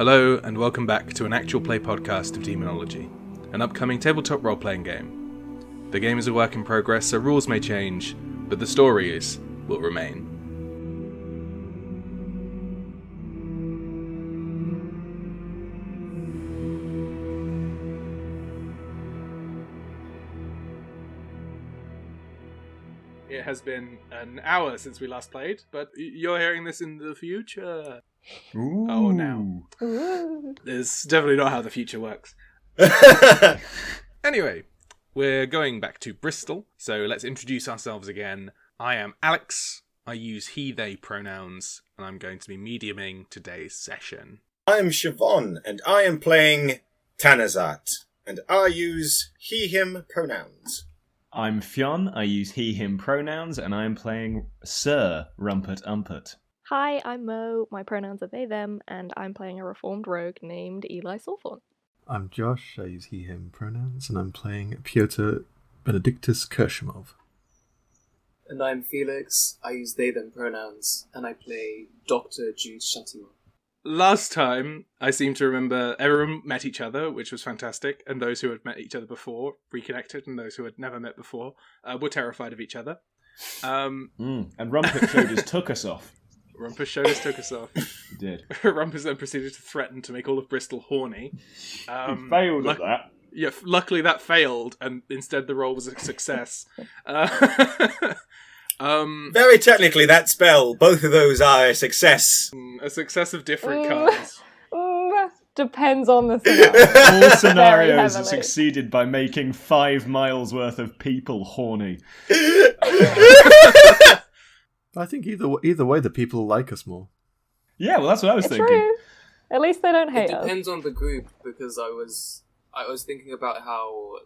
Hello, and welcome back to an actual play podcast of Daemonologie, an upcoming tabletop role-playing game. The game is a work in progress, so rules may change, but the stories will remain. It has been an hour since we last played, but you're hearing this in the future. Ooh. Oh, now. This is definitely not how the future works. Anyway, we're going back to Bristol, so let's introduce ourselves again. I am Alex. I use he, they pronouns, and I'm going to be mediuming today's session. I'm Siobhan, and I am playing Tanazart, and I use he, him pronouns. I'm Fionn, I use he, him pronouns, and I'm playing Sir Rumpert Umpert. Hi, I'm Mo, my pronouns are they, them, and I'm playing a reformed rogue named Eli Sulphorn. I'm Josh, I use he, him pronouns, and I'm playing Piotyr Benedictus Kirshimov. And I'm Felix, I use they, them pronouns, and I play Dr. Jude and Eli. Last time, I seem to remember everyone met each other, which was fantastic, and those who had met each other before reconnected, and those who had never met before were terrified of each other. And Rumpert showed his took us off. Rumpert showed us took us off. He did. Rumpert then proceeded to threaten to make all of Bristol horny. He failed at that. Yeah, luckily that failed, and instead the roll was a success. Very technically, that spell, both of those are a success. A success of different kinds. Depends on the scenario. All scenarios are heavily. succeeded by making 5 miles worth of people horny. I think either way, the people like us more. Yeah, well, that's what I was It's thinking. true. At least they don't It hate us. depends on the group, because I was thinking about how,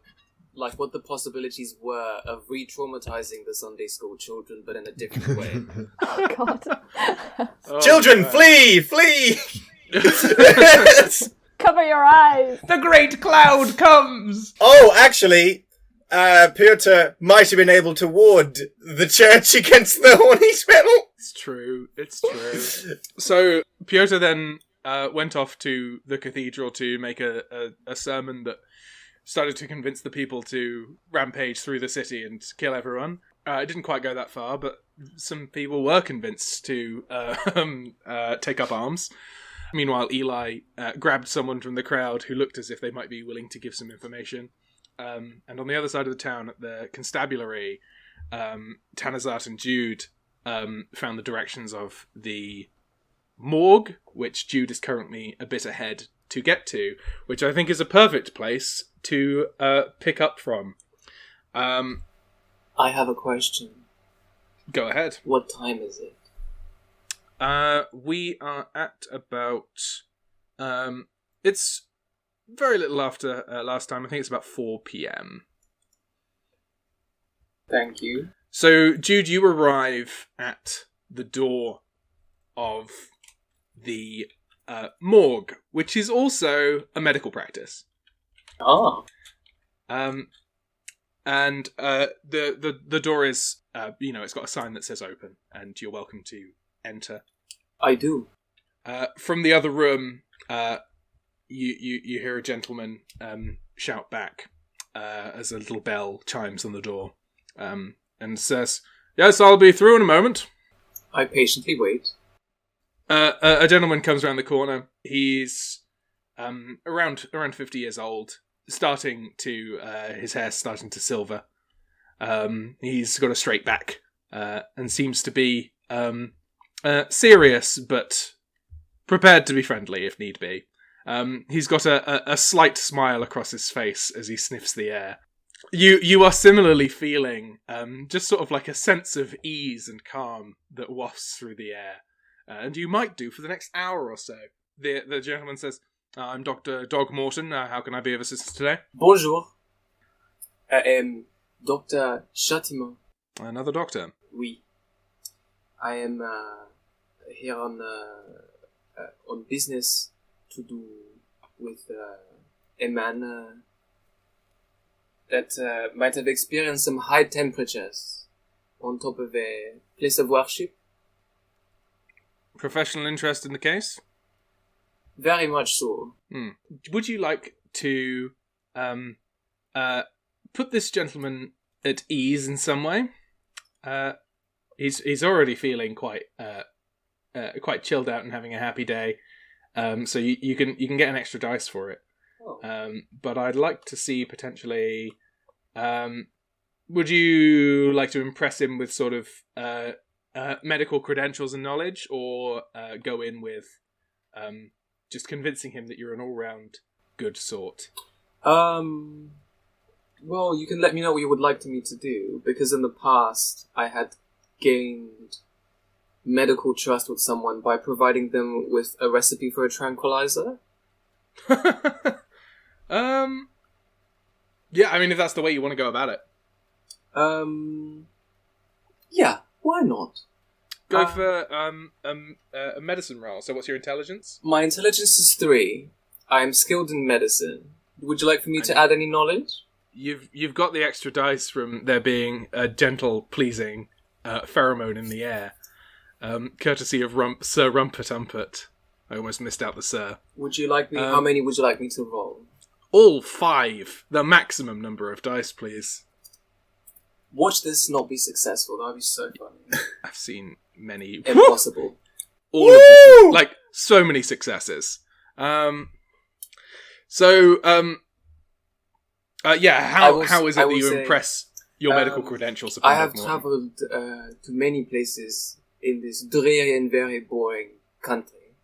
like, what the possibilities were of re-traumatizing the Sunday school children, but in a different way. Oh, God. Oh, Children, God. flee! Cover your eyes! The great cloud comes! Oh, actually, Piotyr might have been able to ward the church against the horny spell. It's true. So Piotyr then went off to the cathedral to make a sermon that started to convince the people to rampage through the city and kill everyone. It didn't quite go that far, but some people were convinced to take up arms. Meanwhile, Eli grabbed someone from the crowd who looked as if they might be willing to give some information. And on the other side of the town, at the constabulary, Tanazart and Jude found the directions of the morgue, which Jude is currently a bit ahead to get to, which I think is a perfect place to pick up from. I have a question. Go ahead. What time is it? We are at about... it's very little after last time. I think it's about 4 p.m. Thank you. So, Jude, you arrive at the door of the morgue, which is also a medical practice. Ah. And the door is, it's got a sign that says open, and you're welcome to enter. I do. From the other room, you hear a gentleman shout back as a little bell chimes on the door, and says, "Yes, I'll be through in a moment." I patiently wait. A gentleman comes around the corner. He's around 50 years old, starting to his hair's starting to silver. He's got a straight back and seems to be serious, but prepared to be friendly if need be. He's got a slight smile across his face as he sniffs the air. You are similarly feeling just sort of like a sense of ease and calm that wafts through the air. And you might do for the next hour or so. The gentleman says, "I'm Dr. Dog Morton. How can I be of assistance today?" Bonjour. I am Dr. Châtiment. Another doctor. Oui. I am here on business to do with a man that might have experienced some high temperatures on top of a place of worship. Professional interest in the case? Very much so. Would you like to put this gentleman at ease in some way? He's already feeling quite chilled out and having a happy day. So you can get an extra dice for it. Oh. But I'd like to see potentially. Would you like to impress him with sort of medical credentials and knowledge, or go in with just convincing him that you're an all-round good sort? Well, you can let me know what you would like me to do, because in the past I had gained medical trust with someone by providing them with a recipe for a tranquilizer. Yeah, I mean, if that's the way you want to go about it. Yeah, why not? Go for a medicine roll. So what's your intelligence? My intelligence is 3. I am skilled in medicine. Would you like for me to add any knowledge? You've got the extra dice from there being a gentle, pleasing pheromone in the air, courtesy of Sir Rumpert. I almost missed out the Sir. Would you like me? How many would you like me to roll? All 5. The maximum number of dice, please. Watch this not be successful. That would be so funny. I've seen many. Impossible. All of this, like so many successes. How is it that you impress your medical credentials upon I have Morning? travelled to many places in this dreary and very boring country.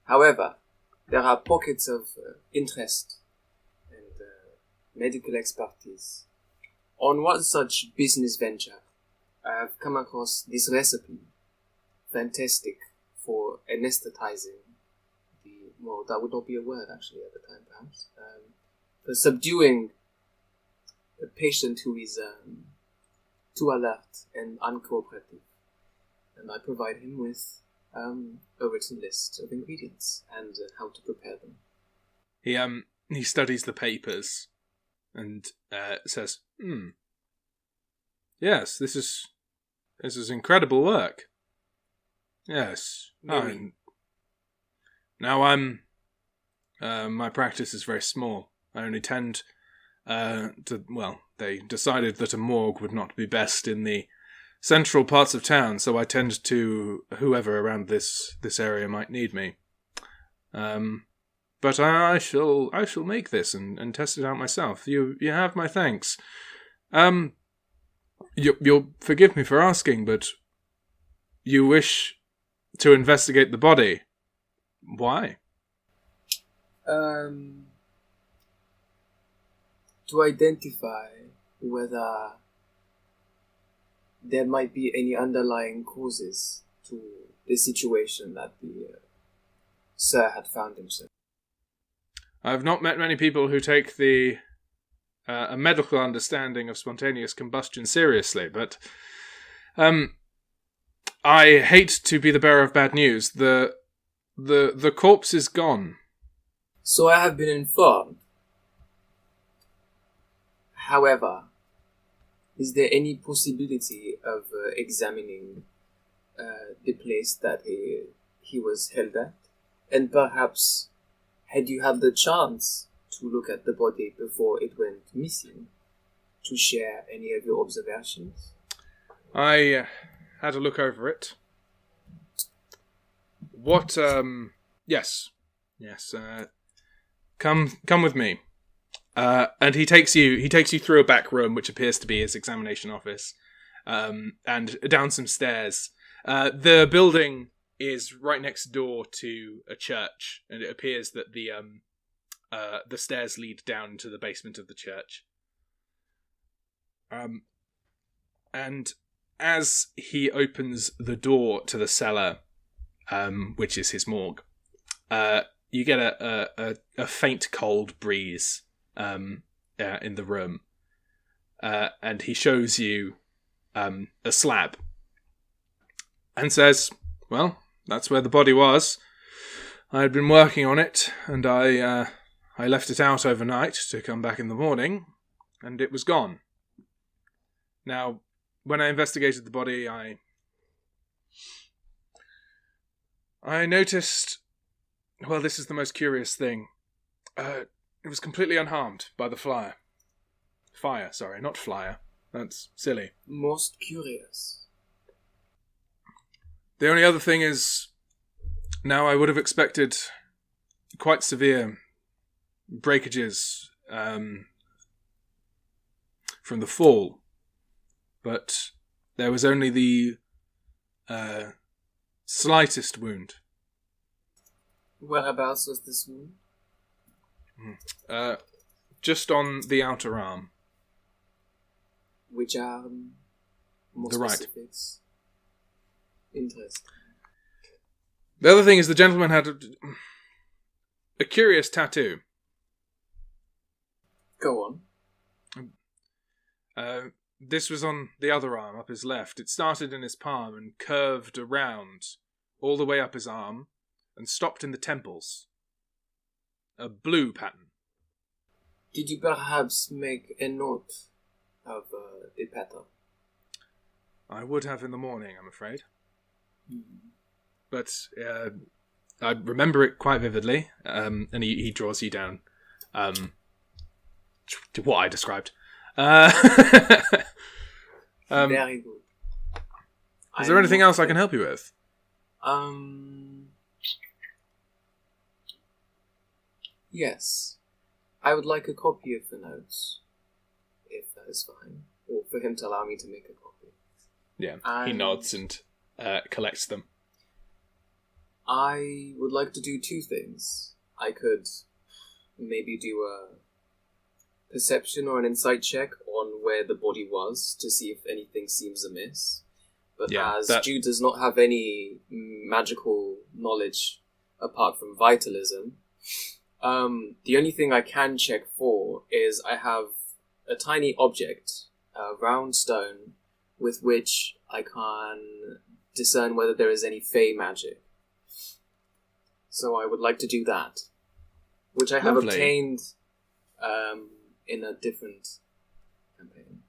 However, there are pockets of interest and medical expertise. On one such business venture, I have come across this recipe, fantastic for anesthetizing well, that would not be a word actually at the time, perhaps. For subduing a patient who is too alert and uncooperative. And I provide him with a written list of ingredients and how to prepare them. He studies the papers and says, yes, this is incredible work. Yes. Now my practice is very small. I only tend they decided that a morgue would not be best in the central parts of town, so I tend to whoever around this area might need me. But I shall make this and test it out myself. You have my thanks. You'll forgive me for asking, but you wish to investigate the body. Why? To identify whether there might be any underlying causes to the situation that the Sir had found himself. I've not met many people who take a medical understanding of spontaneous combustion seriously, but I hate to be the bearer of bad news. The corpse is gone. So I have been informed. However, is there any possibility of examining the place that he was held at? And perhaps, had you had the chance to look at the body before it went missing, to share any of your observations? I had a look over it. What, yes. Come with me. And he takes you through a back room, which appears to be his examination office, and down some stairs. The building is right next door to a church, and it appears that the stairs lead down to the basement of the church. And as he opens the door to the cellar, which is his morgue, you get a faint cold breeze in the room, and he shows you a slab and says, "Well, that's where the body was. I had been working on it, and I left it out overnight to come back in the morning, and it was gone. Now, when I investigated the body, I noticed Well, this is the most curious thing. It was completely unharmed by the flyer. Fire, sorry, not flyer. That's silly. Most curious. The only other thing is, now I would have expected quite severe breakages from the fall, but there was only the slightest wound. Whereabouts was this wound? Just on the outer arm. Which arm? More The right. specifics. Interesting. The other thing is the gentleman had a curious tattoo. Go on. This was on the other arm, up his left. It started in his palm and curved around all the way up his arm and stopped in the temples. A blue pattern. Did you perhaps make a note of the pattern? I would have in the morning, I'm afraid. But I remember it quite vividly, and he draws you down to what I described. Very good. Is there anything else I can help you with? Yes. I would like a copy of the notes, if that is fine, or for him to allow me to make a copy. Yeah, he nods and collects them. I would like to do two things. I could maybe do a perception or an insight check on where the body was to see if anything seems amiss. But Jude does not have any magical knowledge apart from vitalism, the only thing I can check for is I have a tiny object, a round stone, with which I can discern whether there is any fey magic. So I would like to do that, which I have Lovely. obtained in a different campaign.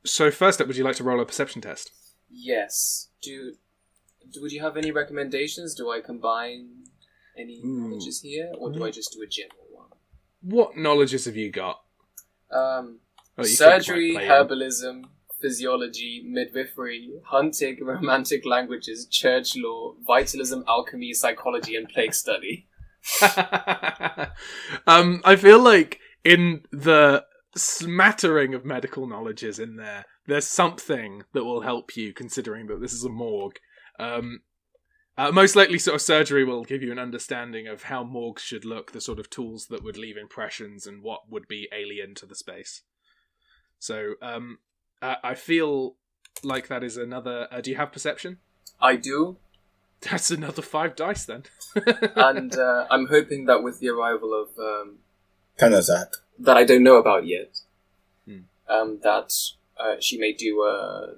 So first up, would you like to roll a perception test? Yes. Would you have any recommendations? Do I combine any knowledges here, or do I just do a general one? What knowledges have you got? Surgery, herbalism, physiology, midwifery, hunting, romantic languages, church law, vitalism, alchemy, psychology, and plague study. I feel like in the smattering of medical knowledges in there, there's something that will help you, considering that this is a morgue. Most likely sort of surgery will give you an understanding of how morgues should look, the sort of tools that would leave impressions and what would be alien to the space. So I feel like that is another... do you have perception? I do. That's another 5 dice then. And I'm hoping that with the arrival of... Tanazart. that I don't know about yet, that she may do a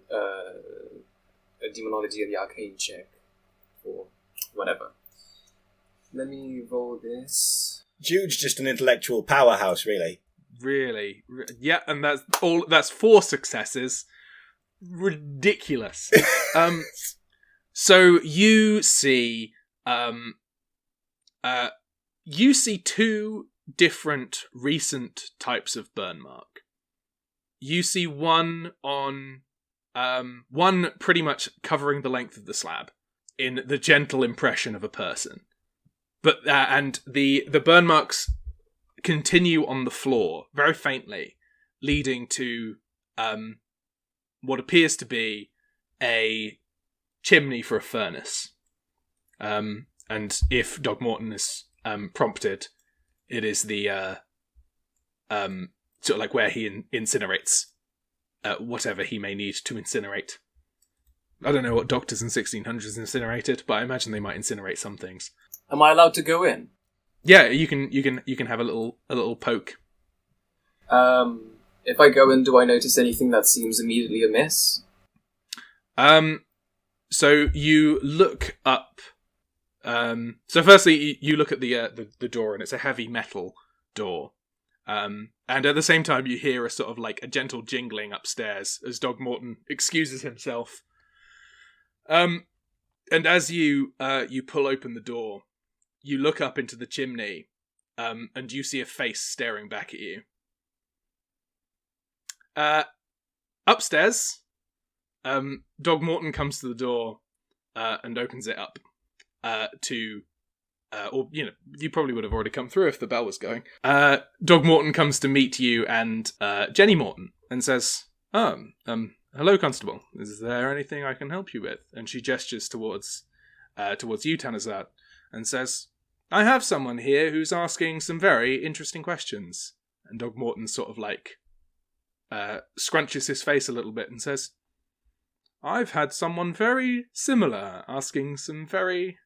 Daemonologie of the Arcane check, or whatever. Let me roll this. Jude's just an intellectual powerhouse, really. Really? Yeah, and that's 4 successes. Ridiculous. So you see 2 different recent types of burn mark. You see one on one pretty much covering the length of the slab in the gentle impression of a person. But and the burn marks continue on the floor very faintly, leading to what appears to be a chimney for a furnace. And if Dog Morton is prompted, it is the sort of like where he incinerates whatever he may need to incinerate. I don't know what doctors in 1600s incinerated, but I imagine they might incinerate some things. Am I allowed to go in? Yeah, you can have a little poke. If I go in, do I notice anything that seems immediately amiss? So you look up. So firstly, you look at the door, and it's a heavy metal door. And at the same time, you hear a sort of like a gentle jingling upstairs as Dog Morton excuses himself. And as you pull open the door, you look up into the chimney, and you see a face staring back at you. Upstairs, Dog Morton comes to the door and opens it up or you probably would have already come through if the bell was going. Dog Morton comes to meet you and Jenny Morton and says, hello, Constable. Is there anything I can help you with? And she gestures towards you, Tanazart, and says, I have someone here who's asking some very interesting questions. And Dog Morton sort of like scrunches his face a little bit and says, I've had someone very similar asking some very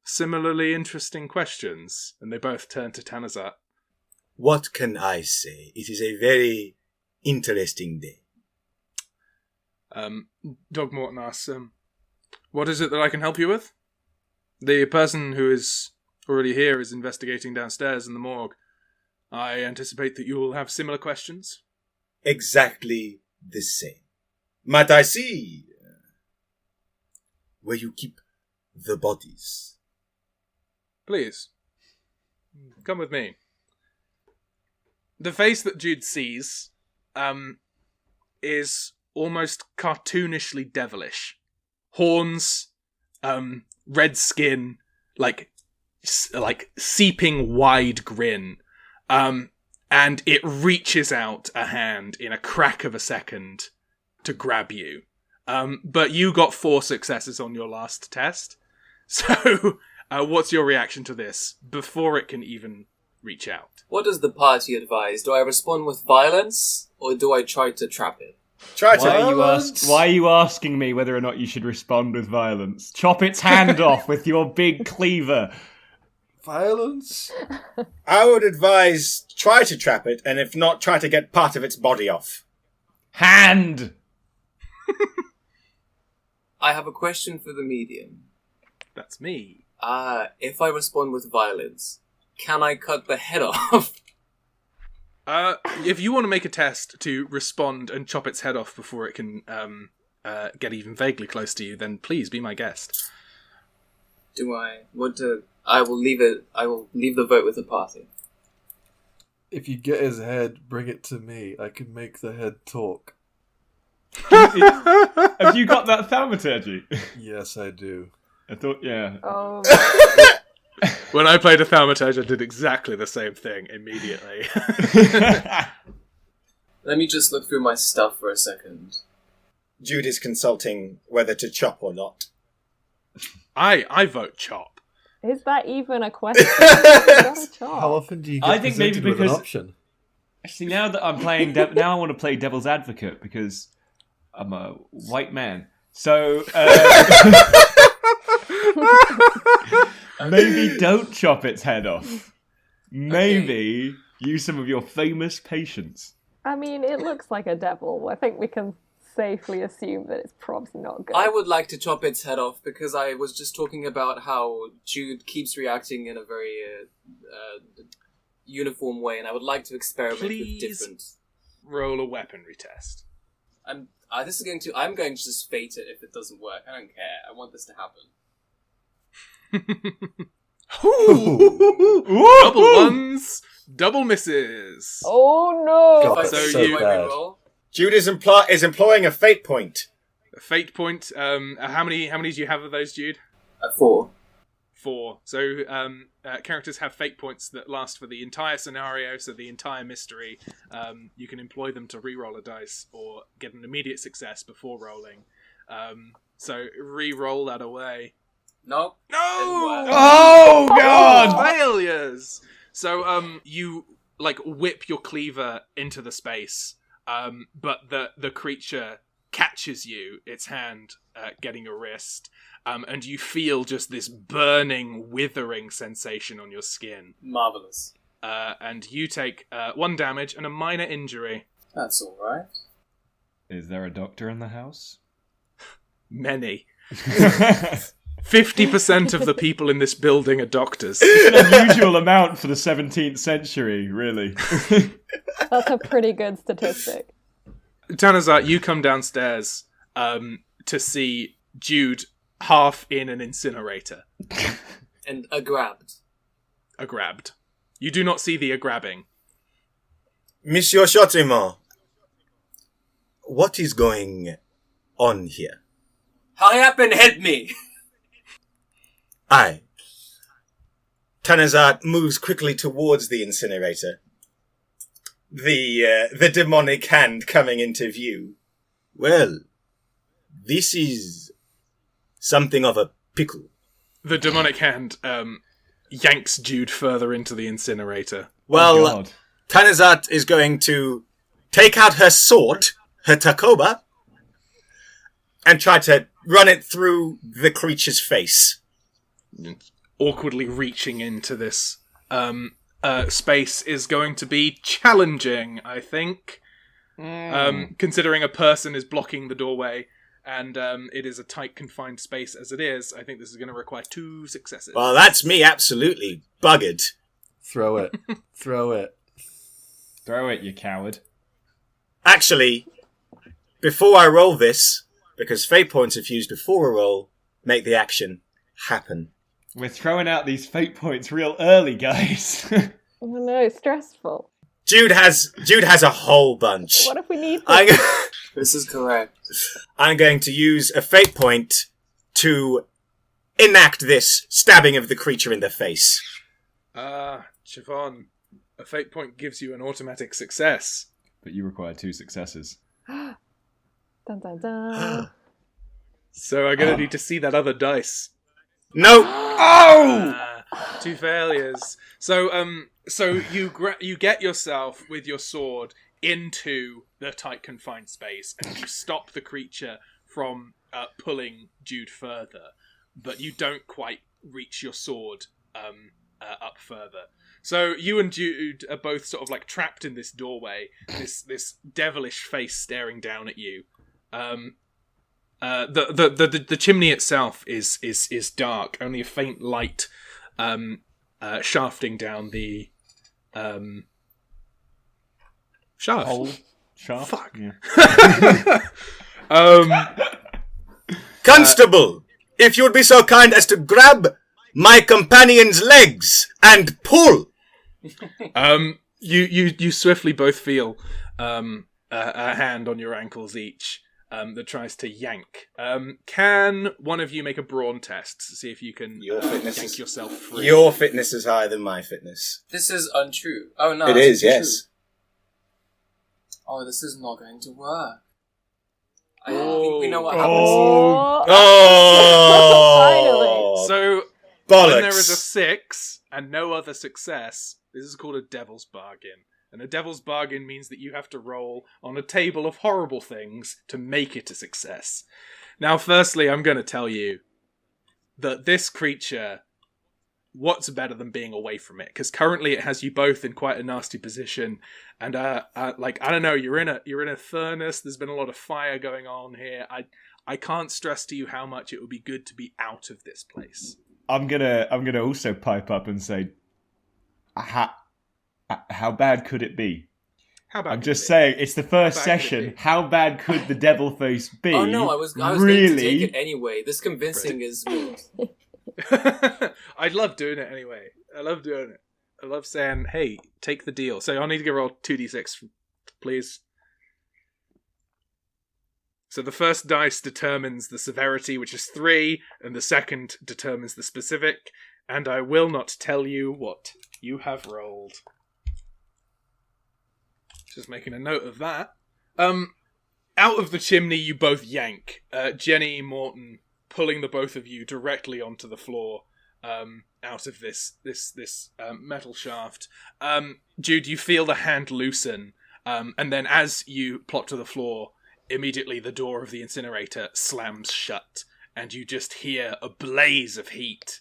similarly interesting questions. And they both turn to Tanazart. What can I say? It is a very interesting day. Dog Morton asks, what is it that I can help you with? The person who is already here is investigating downstairs in the morgue. I anticipate that you will have similar questions. Exactly the same. Might I see where you keep the bodies? Please, come with me. The face that Jude sees is almost cartoonishly devilish. Horns, red skin, like seeping wide grin. And it reaches out a hand in a crack of a second to grab you. But you got 4 successes on your last test. So, what's your reaction to this before it can even reach out? What does the party advise? Do I respond with violence, or do I try to trap it? Why are you asking me whether or not you should respond with violence? Chop its hand off with your big cleaver. Violence? I would advise try to trap it, and if not, try to get part of its body off. Hand! I have a question for the medium. That's me. If I respond with violence, can I cut the head off? If you want to make a test to respond and chop its head off before it can get even vaguely close to you, then please be my guest. Do I want to... I will leave the vote with the party. If you get his head, bring it to me. I can make the head talk. Have you got that thaumaturge? Yes, I do. I thought, yeah. Oh. When I played a thaumaturge, I did exactly the same thing immediately. Let me just look through my stuff for a second. Jude is consulting whether to chop or not. I vote chop. Is that even a question? How How often do you get I think maybe presented with an because- option? Actually, now that I'm playing, now I want to play devil's advocate because I'm a white man. So maybe don't chop its head off. Maybe use some of your famous patience. I mean, it looks like a devil. I think we can safely assume that it's probably not good. I would like to chop its head off because I was just talking about how Jude keeps reacting in a very uniform way, and I would like to experiment with different... Roll a weaponry test. I'm going to just fate it if it doesn't work. I don't care. I want this to happen. Double ones, double misses. Oh no! God, If I that's do, so do I bad. reroll? Jude is employing a fate point. A fate point. How many do you have of those, Jude? 4. 4. So characters have fate points that last for the entire scenario, so the entire mystery. You can employ them to re-roll a dice or get an immediate success before rolling. So re-roll that away. Nope. No! Oh God! Failures! So you like whip your cleaver into the space, but the creature catches you, its hand getting your wrist, and you feel just this burning, withering sensation on your skin. Marvellous. And you take 1 damage and a minor injury. That's alright. Is there a doctor in the house? Many. 50% of the people in this building are doctors. An unusual amount for the 17th century, really. That's a pretty good statistic. Tanazart, you come downstairs to see Jude half in an incinerator. And a grabbed. A grabbed. You do not see the grabbing. Monsieur Chotemont, what is going on here? Hurry up and help me! Aye. Tanazart moves quickly towards the incinerator. The demonic hand coming into view. Well, this is something of a pickle. The demonic hand yanks Jude further into the incinerator. Well, God. Tanazart is going to take out her sword, her takoba, and try to run it through the creature's face. Awkwardly reaching into this space is going to be challenging, I think. Considering a person is blocking the doorway and it is a tight, confined space as it is, I think this is going to require 2 successes. Well, that's me absolutely buggered. Throw it. Throw it. Throw it, you coward. Actually, before I roll this, because fate points are fused before a roll, make the action happen. We're throwing out these fate points real early, guys. Oh no, stressful. Jude has a whole bunch. What if we need this? This is correct. I'm going to use a fate point to enact this stabbing of the creature in the face. Siobhan, a fate point gives you an automatic success. But you require 2 successes. Dun dun dun. So I'm going to need to see that other dice. No! Oh! 2 failures. So you get yourself with your sword into the tight confined space, and you stop the creature from pulling Jude further, but you don't quite reach your sword up further. So you and Jude are both sort of like trapped in this doorway, this devilish face staring down at you. The chimney itself is dark. Only a faint light shafting down the shaft. Hole. Shaft? Fuck. Yeah. Constable, if you would be so kind as to grab my companion's legs and pull. You swiftly both feel a hand on your ankles each that tries to yank. Can one of you make a brawn test to see if you can yank yourself free? Your fitness is higher than my fitness. This is untrue. Oh no. It is, yes. True. Oh, this is not going to work. I think we know what happens Oh. Oh! So Bollocks. when there is a 6 and no other success, this is called a devil's bargain. And a devil's bargain means that you have to roll on a table of horrible things to make it a success. Now, firstly, I'm going to tell you that this creature, what's better than being away from it? Because currently it has you both in quite a nasty position. And, I don't know, you're in a furnace. There's been a lot of fire going on here. I can't stress to you how much it would be good to be out of this place. I'm gonna also pipe up and say, how bad could it be? How bad? I'm just saying, it's the first session. How bad could the devil face be? Oh no, I was really going to take it anyway. This convincing is me. I'd love doing it anyway. I love doing it. I love saying, hey, take the deal. So I'll need to go roll 2d6, please. So the first dice determines the severity, which is 3, and the second determines the specific, and I will not tell you what you have rolled. Just making a note of that. Out of the chimney you both yank. Jenny, Morton, pulling the both of you directly onto the floor, out of this metal shaft. Jude, you feel the hand loosen, and then as you plot to the floor, immediately the door of the incinerator slams shut, and you just hear a blaze of heat.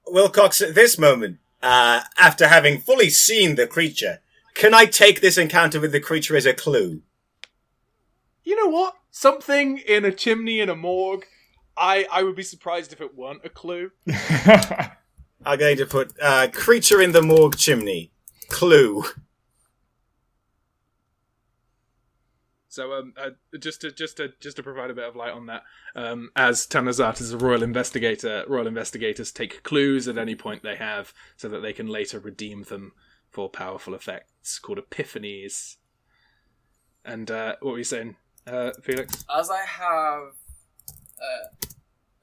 Wilcox, at this moment, after having fully seen the creature, can I take this encounter with the creature as a clue? You know what? Something in a chimney in a morgue, I would be surprised if it weren't a clue. I'm going to put creature in the morgue chimney. Clue. So just to provide a bit of light on that, as Tanazart is a royal investigator, royal investigators take clues at any point they have, so that they can later redeem them for powerful effects called epiphanies. And what were you saying, Felix? As I have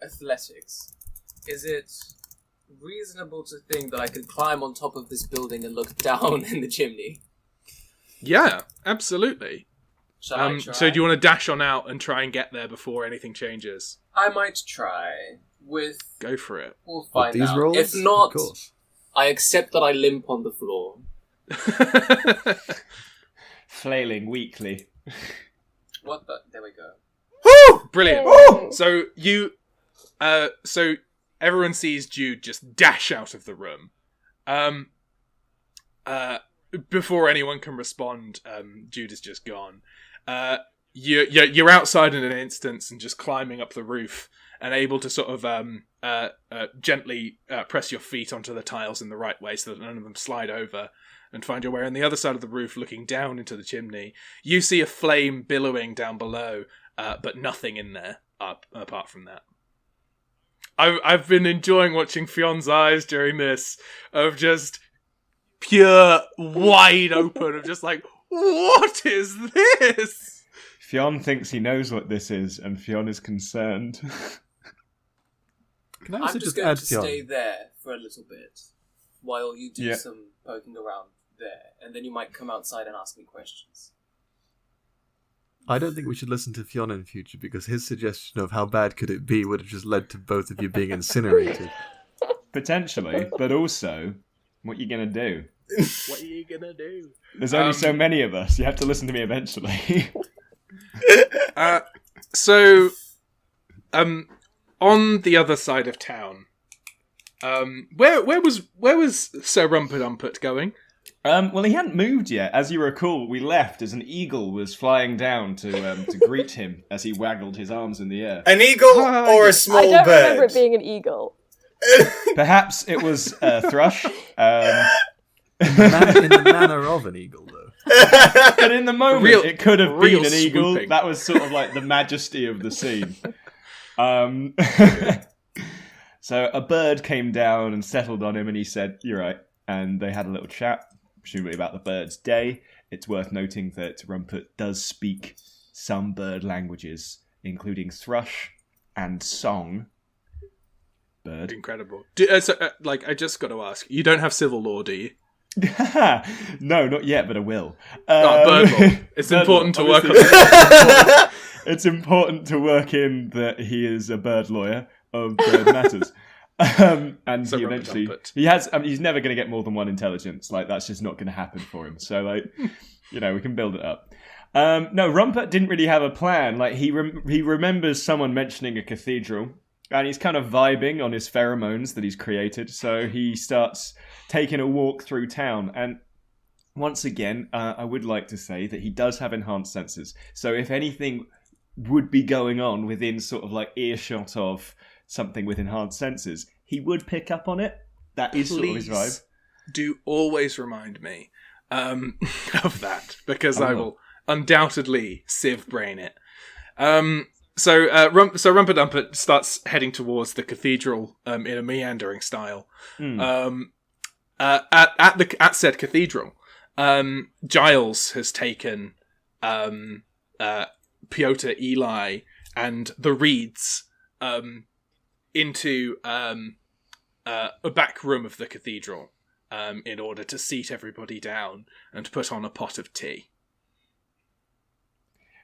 athletics, is it reasonable to think that I could climb on top of this building and look down in the chimney? Yeah, absolutely. Shall I try? So do you want to dash on out and try and get there before anything changes? I might try. Go for it. We'll find these out. rolls? If not, Of course. I accept that I limp on the floor. Flailing weakly. What the? There we go. Woo! Brilliant. Yay. So you, so everyone sees Jude just dash out of the room. Before anyone can respond, Jude is just gone. You're outside in an instant and just climbing up the roof and able to sort of gently press your feet onto the tiles in the right way so that none of them slide over, and find your way on the other side of the roof looking down into the chimney. You see a flame billowing down below, but nothing in there apart from that. I've been enjoying watching Fion's eyes during this, of just pure wide open, of just like, what is this? Fionn thinks he knows what this is, and Fionn is concerned. Can I I'm also just just going add to Fionn? stay there for a little bit while you do Yeah. some poking around there, and then you might come outside and ask me questions. I don't think we should listen to Fionn in future, because his suggestion of how bad could it be would have just led to both of you being incinerated. Potentially, but also, what you gonna do? What are you gonna do? There's only so many of us. You have to listen to me eventually. So, on the other side of town, where was Sir Rumpert going? Well, he hadn't moved yet. As you recall, we left as an eagle was flying down to greet him as he waggled his arms in the air. An eagle or a small I don't bird? remember it being an eagle. Perhaps it was a thrush. In the manner of an eagle, though. But in the moment, it could have real been an eagle. swooping. That was sort of like the majesty of the scene. So a bird came down and settled on him, and he said, "You're right." And they had a little chat, presumably about the bird's day. It's worth noting that Rumpert does speak some bird languages, including thrush and song. Bird. Incredible. I just got to ask, you don't have civil law, do you? No, not yet, but I will. Bird law. It's Bird important law, to work on. obviously. It's important to work in that he is a bird lawyer of bird matters. And So he Rumpert eventually Rumpert. he has. He's never going to get more than one intelligence. Like, that's just not going to happen for him. So, like, we can build it up. No, Rumpert didn't really have a plan. Like, he remembers someone mentioning a cathedral, and he's kind of vibing on his pheromones that he's created. So he starts taking a walk through town. And once again, I would like to say that he does have enhanced senses. So if anything would be going on within sort of like earshot of something with enhanced senses, he would pick up on it. That is sort of his vibe. Do always remind me of that, because I I will. will undoubtedly sieve brain it. So Rumpert Dumpert starts heading towards the cathedral in a meandering style. At said cathedral, Giles has taken Piotyr, Eli, and the Reeds into a back room of the cathedral in order to seat everybody down and put on a pot of tea.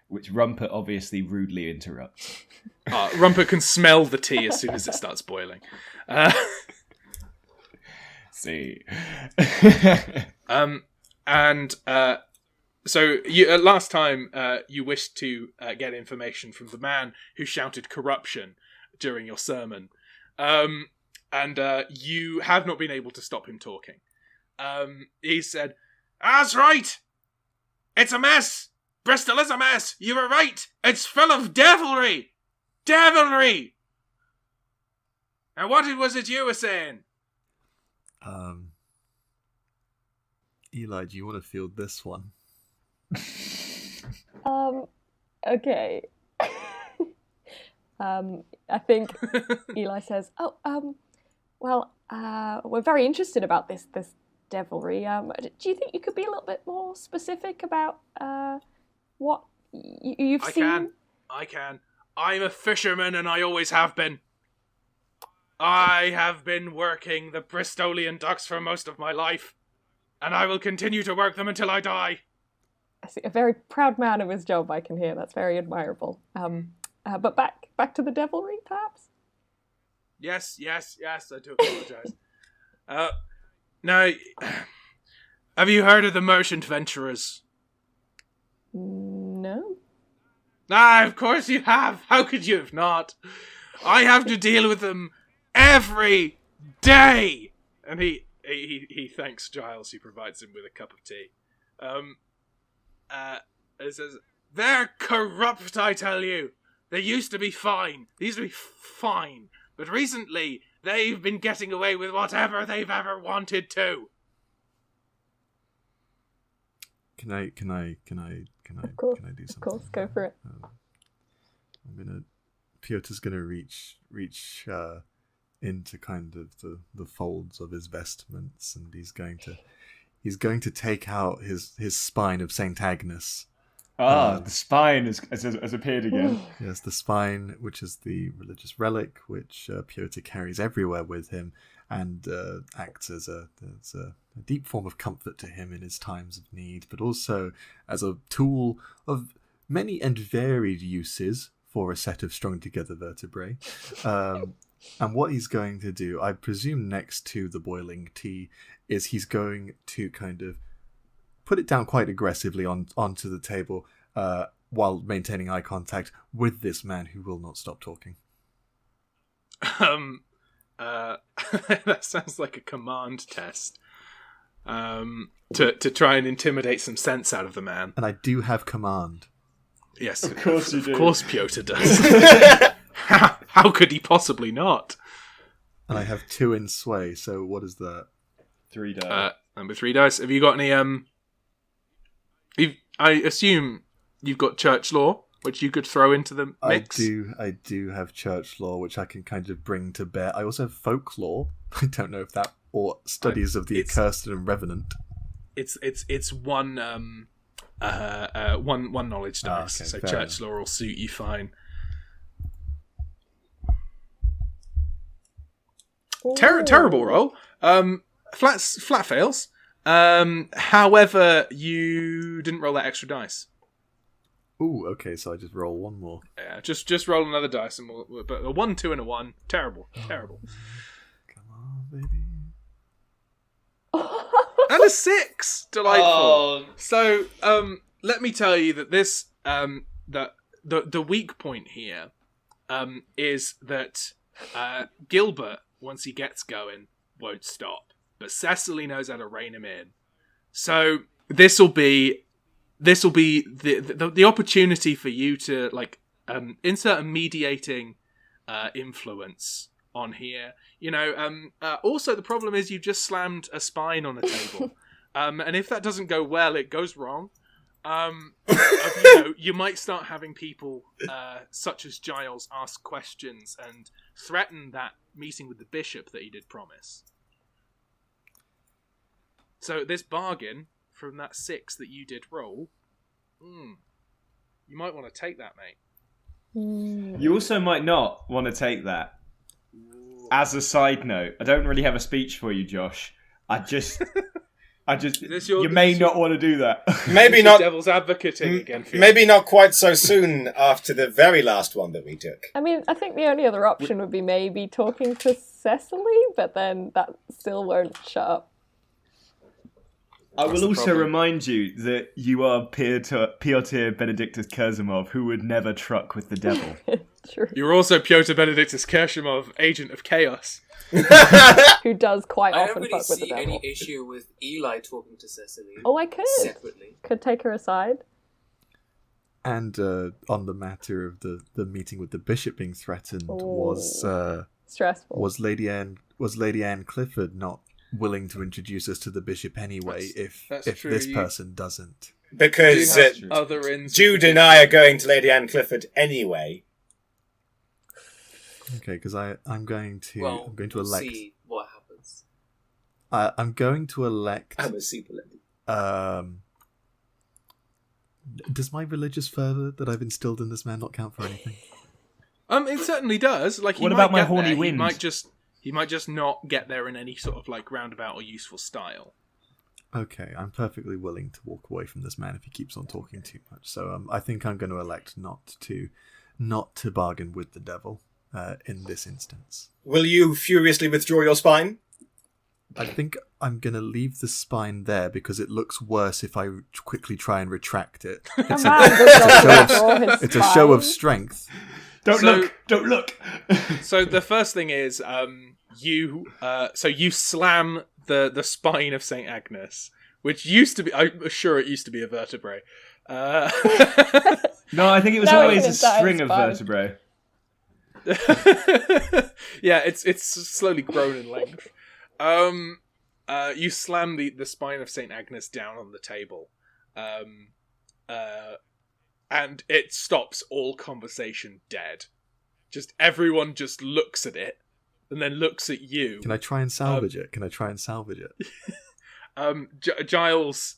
Which Rumpert obviously rudely interrupts. Rumpert can smell the tea as soon as it starts boiling. See. So you last time you wished to get information from the man who shouted corruption during your sermon, and you have not been able to stop him talking. He said, "That's right. It's a mess. Bristol is a mess. You were right. It's full of devilry. Devilry. And what was it you were saying?" Eli, do you want to field this one? Okay. I think Eli says, well, we're very interested about this devilry. Do you think you could be a little bit more specific about what you've seen? I can. I'm a fisherman and I always have been. I have been working the Bristolian docks for most of my life, and I will continue to work them until I die. I see, a very proud man of his job, I can hear. That's very admirable. But back to the devilry, perhaps? Yes, I do apologise. Now, have you heard of the merchant venturers? No. Of course you have. How could you have not? I have to deal with them every day. And he thanks Giles, who provides him with a cup of tea. It says, they're corrupt, I tell you. They used to be fine. These used to be fine. But recently, they've been getting away with whatever they've ever wanted to. Can I do something? Of course, go for it. Pyotyr's gonna reach into kind of the folds of his vestments, and he's going to take out his spine of Saint Agnes. The spine has appeared again. Yes, the spine, which is the religious relic which Piotyr carries everywhere with him, and acts as a deep form of comfort to him in his times of need, but also as a tool of many and varied uses for a set of strung together vertebrae. And what he's going to do, I presume next to the boiling tea, is he's going to kind of put it down quite aggressively onto the table while maintaining eye contact with this man who will not stop talking. That sounds like a command test. To try and intimidate some sense out of the man. And I do have command. Yes, of course you do. Of course Piotyr does. How could he possibly not? And I have 2 in sway, so what is that? 3 dice. Number 3 dice. Have you got any I assume you've got church law, which you could throw into the mix. I do have church law, which I can kind of bring to bear. I also have folklore. I don't know if that, or studies of the accursed and revenant. It's one one knowledge dice. Okay, so fair church enough. law will suit you fine. Terrible roll. Flat fails. However, you didn't roll that extra dice. Ooh, okay, so I just roll one more. Yeah, just roll another dice, and but a 1, 2, and a 1. Terrible. Come on, baby. And a 6. Delightful. Oh. So, let me tell you that this, that the weak point here, is that Gilbert, once he gets going, won't stop. But Cecily knows how to rein him in. So this will be the opportunity for you to insert a mediating influence on here. You know, also the problem is you just slammed a spine on a table, and if that doesn't go well, it goes wrong. You might start having people such as Giles ask questions and threaten that meeting with the bishop that he did promise. So this bargain from that 6 that you did roll, you might want to take that, mate. You also might not want to take that. As a side note, I don't really have a speech for you, Josh. You may not want to do that. Maybe not. Devil's advocating again. Maybe not quite so soon after the very last one that we took. I mean, I think the only other option would be maybe talking to Cecily, but then that still won't shut up. I will also remind you that you are Piotyr Benedictus Kurzimov, who would never truck with the devil. True. You're also Piotyr Benedictus Kershimov, agent of chaos. Who does quite I often don't really fuck with the see devil. any issue with Eli talking to Cecily. Oh, I could. Separately. Could take her aside. And on the matter of the meeting with the bishop being threatened, was stressful. Was Lady Anne Clifford not willing to introduce us to the bishop anyway? If true. this person doesn't, Because Do you have other ends? Jude and I are going to Lady Anne Clifford anyway. Okay, because I'm going to Well, elect. see what happens. I'm going to elect. I'm a super lady. Does my religious fervor that I've instilled in this man not count for anything? It certainly does. Like, What about my horny wind? He might just not get there in any sort of like roundabout or useful style. Okay, I'm perfectly willing to walk away from this man if he keeps on talking too much. So I think I'm going to elect not to bargain with the devil in this instance. Will you furiously withdraw your spine? I think I'm going to leave the spine there because it looks worse if I quickly try and retract it. It's a show of strength. Don't look. So the first thing is, you slam the spine of Saint Agnes, which used to be, I'm sure it used to be a vertebrae. No, I think it was No, always it's a an string of entire vertebrae. Yeah, it's slowly grown in length. You slam the spine of Saint Agnes down on the table, and it stops all conversation dead. Just everyone just looks at it, and then looks at you. Can I try and salvage it? Giles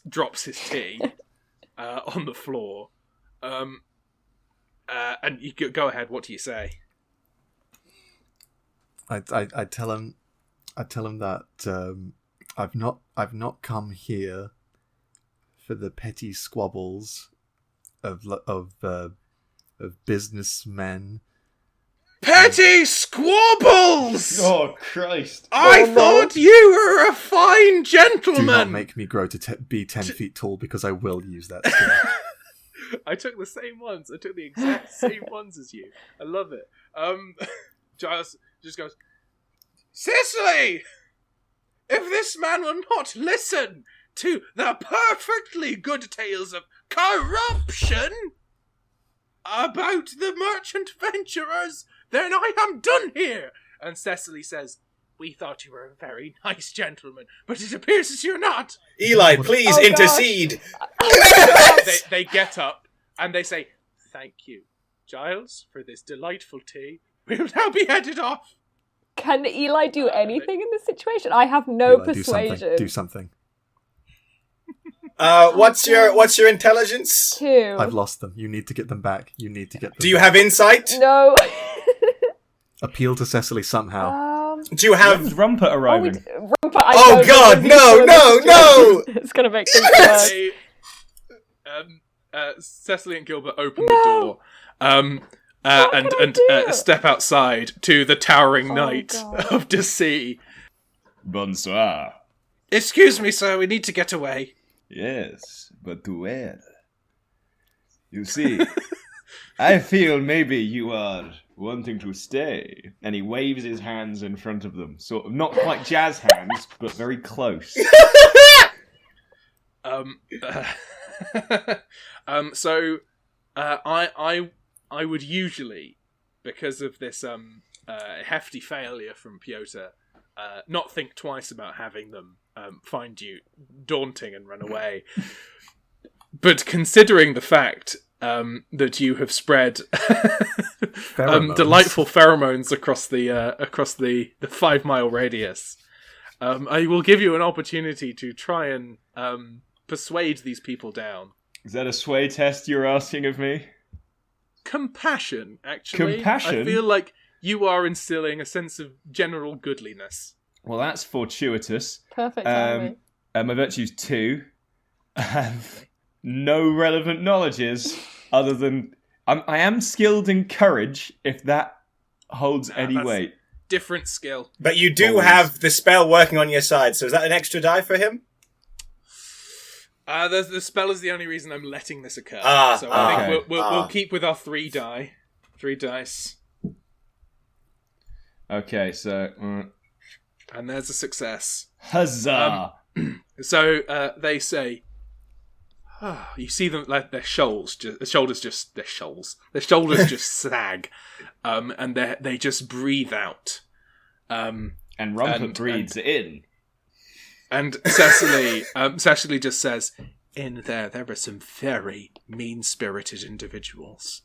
drops his tea on the floor, and you go ahead. What do you say? I tell him that I've not come here for the petty squabbles of businessmen. Petty squabbles! Oh, Christ. I thought you were a fine gentleman! Do not make me grow to be 10 feet tall because I will use that skill. I took the same ones. I took the exact same ones as you. I love it. Giles just goes, Cicely! If this man will not listen to the perfectly good tales of corruption about the merchant venturers, then I am done here. And Cecily says, we thought you were a very nice gentleman, but it appears as you're not. Eli, please intercede. They get up and they say, thank you, Giles, for this delightful tea. We'll now be headed off. Can Eli do anything in this situation? I have no Eli, persuasion. Do something. What's your intelligence? 2. I've lost them. You need to get them back. Do you have insight? No. Appeal to Cecily somehow. Do you have When's Rumpert arriving? Rumpert, Oh God, no! It's gonna make things worse. Cecily and Gilbert open the door and step outside to the towering knight of Deceit. Bonsoir. Excuse me, sir, we need to get away. Yes, but to where? You see, I feel maybe you are wanting to stay. And he waves his hands in front of them. Sort of, not quite jazz hands, but very close. So, I would usually, because of this hefty failure from Piotyr, not think twice about having them find you daunting and run away. But considering the fact that you have spread delightful pheromones across the 5 mile radius, I will give you an opportunity to try and persuade these people down. Is that a sway test you're asking of me? Compassion, actually. Compassion? I feel like you are instilling a sense of general goodliness. Well, that's fortuitous. Perfect timing. My virtue's 2. I have no relevant knowledges other than I am skilled in courage, if that holds any that's weight. Different skill. But you do have the spell working on your side, so is that an extra die for him? The spell is the only reason I'm letting this occur. So I think we'll keep with our 3 die. 3 dice. Okay, so... And there's a success. Huzzah! So they say, you see them like their shoulders just sag, and they just breathe out. And Rumpert breathes in. And Cecily just says, "In there are some very mean-spirited individuals.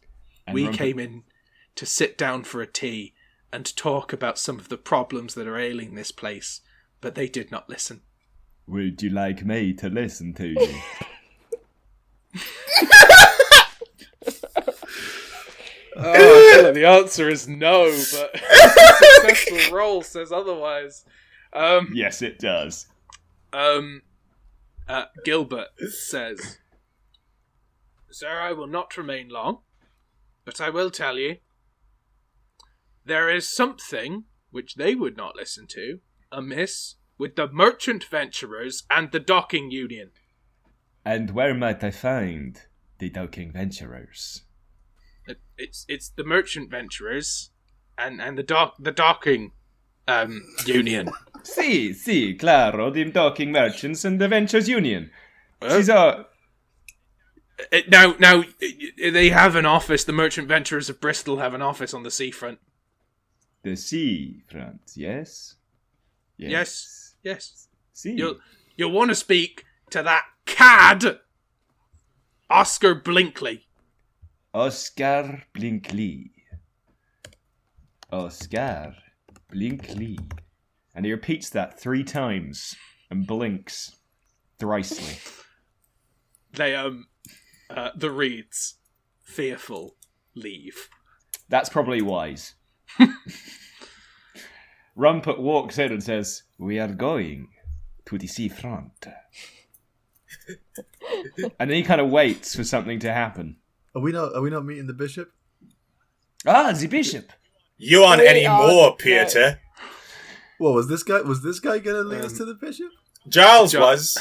And We Rumpert- came in to sit down for a tea and talk about some of the problems that are ailing this place, but they did not listen." Would you like me to listen to you? Oh, I feel like the answer is no, but a successful roll says otherwise. Yes, it does. Gilbert says, "Sir, I will not remain long, but I will tell you, there is something which they would not listen to amiss with the merchant venturers and the docking union." And where might I find the docking venturers? It's the merchant venturers and the docking union. Si, claro, the docking merchants and the ventures union. These are... Now, they have an office. The merchant venturers of Bristol have an office on the seafront. The seafront, yes? Yes. Si. You'll want to speak to that cad, Oscar Blinkley. Oscar Blinkley. And he repeats that 3 times and blinks thricely. They the reeds, fearful, leave. That's probably wise. Rumpert walks in and says, "We are going to the seafront." And then he kind of waits for something to happen. Are we not meeting the bishop? Ah, the bishop. You aren't We any are- more, no. Piotyr. Well, was this guy going to lead us to the bishop? Giles was.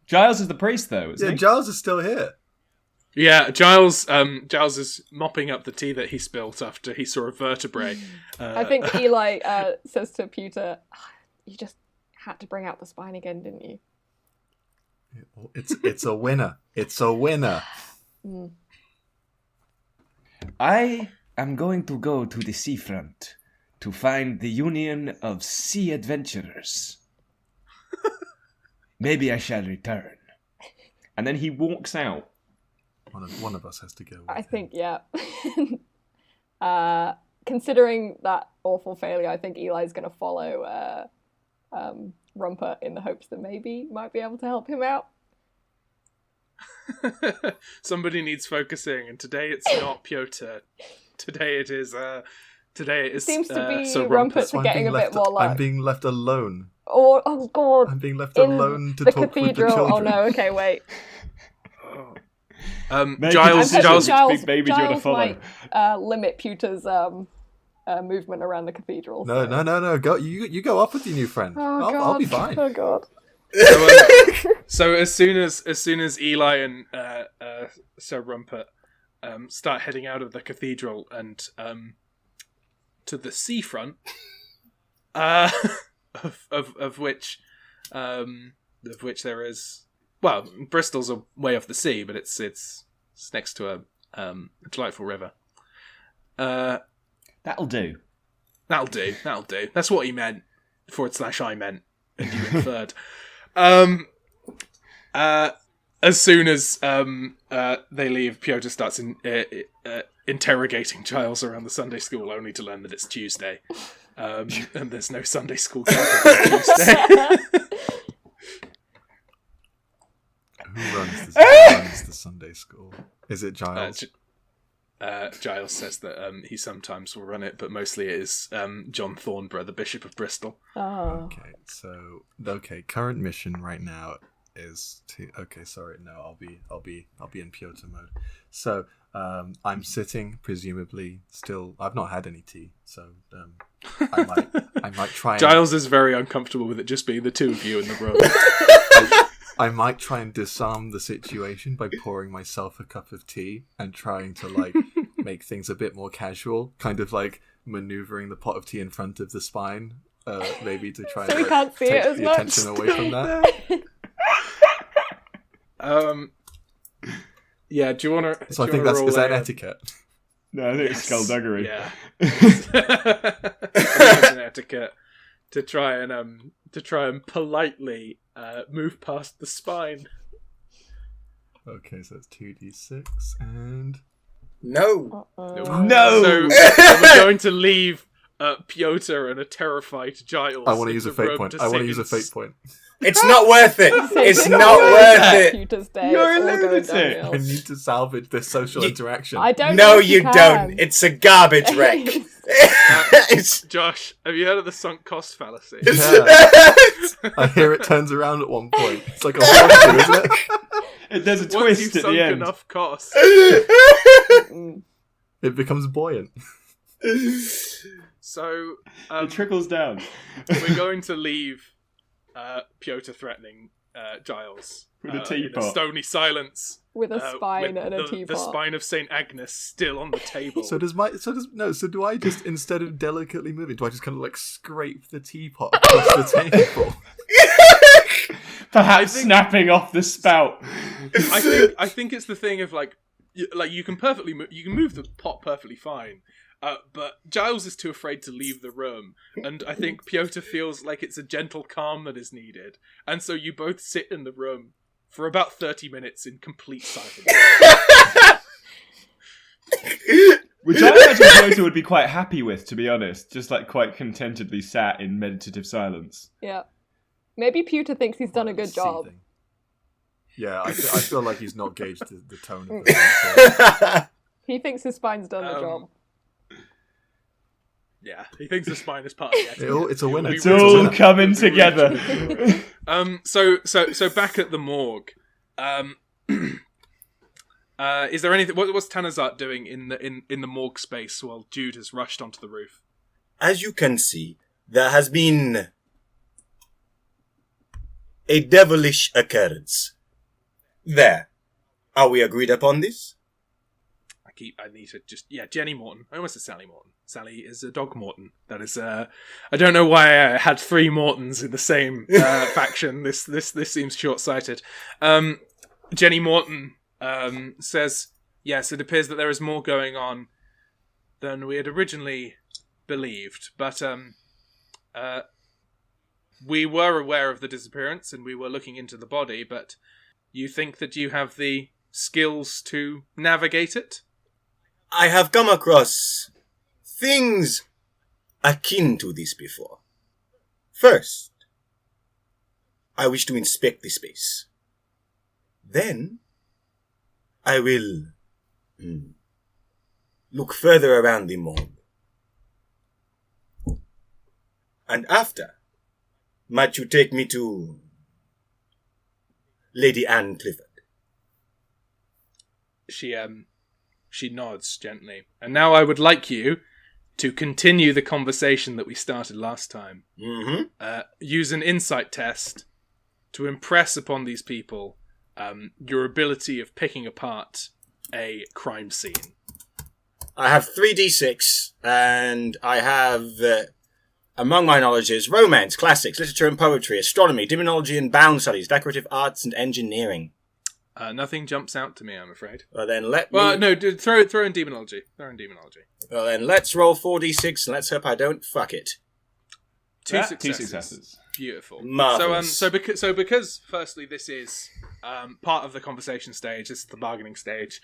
Giles is the priest, though, isn't Yeah, he? Giles is still here. Yeah, Giles is mopping up the tea that he spilt after he saw a vertebrae. I think Eli says to Piotyr, "You just had to bring out the spine again, didn't you?" It's a winner. It's a winner. I am going to go to the seafront to find the Union of Sea Adventurers. Maybe I shall return. And then he walks out. One of us has to go. With I him. think, yeah. Considering that awful failure, I think Eli's going to follow Rumpert in the hopes that maybe might be able to help him out. Somebody needs focusing, and today it's not Piotyr. Today it is. Seems to be Sir Rumpert So getting a bit more luck. I'm being left alone. Oh God! I'm being left In alone to the talk with the cathedral. children. Oh no! Okay, wait. Maybe Giles, this Giles, is big baby you want to Giles follow. might limit Pewter's movement around the cathedral. No. Go. You go off with your new friend. Oh God! I'll be fine. Oh God! So as soon as Eli and Sir Rumpert start heading out of the cathedral and to the seafront, of which there is, well, Bristol's a way off the sea, but it's next to a delightful river. That'll do. That'll do. That's what he meant. / I meant, and you inferred. As soon as they leave, Piotyr starts interrogating Giles around the Sunday school, only to learn that it's Tuesday, and there's no Sunday school gathering on Tuesday. Who runs the Sunday school? Is it Giles? Giles says that he sometimes will run it, but mostly it is John Thornborough, the Bishop of Bristol. Oh. Okay. Current mission right now is to. Okay, sorry. No, I'll be in Piotyr mode. So I'm sitting, presumably still. I've not had any tea, so I might try. Giles is very uncomfortable with it just being the two of you in the room. I might try and disarm the situation by pouring myself a cup of tea and trying to make things a bit more casual, kind of like maneuvering the pot of tea in front of the spine, maybe to try So and we can't see take it as the much. attention away from that. Yeah, do you want to? So I think is that an etiquette? No, I think it's skullduggery. Yeah. I think it's an etiquette. to try and politely move past the spine. Okay, so that's 2d6 and... No. No! So we're going to leave Piotyr and a terrified Giles. I want to use a in the fate room point. to I want to sing use a in fate point. It's not worth it. It's You're not worth it. Pewter's day. You're It's a all going lunatic. downhill. I need to salvage this social interaction. I don't No, know if you can. don't. It's a garbage wreck. It's... Josh, have you heard of the sunk cost fallacy? Yeah. I hear it turns around at one point. It's like a horseshoe, isn't it? There's a Once twist you've at sunk the end. enough cost. It becomes buoyant. So It trickles down. we're going to leave Piotyr threatening Giles With a in a teapot. stony silence. With a spine with and a the teapot. spine of Saint Agnes still on the table. So do I just, instead of delicately moving, do I just kind of like scrape the teapot across the table? Perhaps snapping off the spout. I think it's the thing of like you can move the pot perfectly fine. But Giles is too afraid to leave the room, and I think Piotyr feels like it's a gentle calm that is needed, and so you both sit in the room for about 30 minutes in complete silence. Which I imagine Piotyr would be quite happy with, to be honest. Just like quite contentedly sat in meditative silence. Yeah. Maybe Piotyr thinks he's done a good job. Seething. Yeah, I feel like he's not gauged the tone of the He thinks his spine's done the job. Yeah, he thinks the spine is part of the It's a winner. It's all coming together. So back at the morgue. Is there anything? What's Tanazart doing in the morgue space while Jude has rushed onto the roof? As you can see, there has been a devilish occurrence. There. Are we agreed upon this? I need to just Jenny Morton. I almost said Sally Morton. Sally is a dog Morton. That is I don't know why I had 3 Mortons in the same faction. This seems short-sighted. Jenny Morton says, yes, it appears that there is more going on than we had originally believed, but we were aware of the disappearance and we were looking into the body, but you think that you have the skills to navigate it? I have come across things akin to this before. First, I wish to inspect the space. Then, I will look further around the morgue. And after, might you take me to Lady Anne Clifford? She nods gently. And now I would like you to continue the conversation that we started last time. Mm-hmm. Use an insight test to impress upon these people your ability of picking apart a crime scene. I have 3d6, and I have, among my knowledges, romance, classics, literature and poetry, astronomy, demonology and bound studies, decorative arts and engineering. Nothing jumps out to me, I'm afraid. Well, then throw in demonology. Well, then let's roll 4d6 and let's hope I don't fuck it. Two Two successes. successes. Beautiful. Marvelous. So because firstly this is part of the conversation stage, this is the bargaining stage.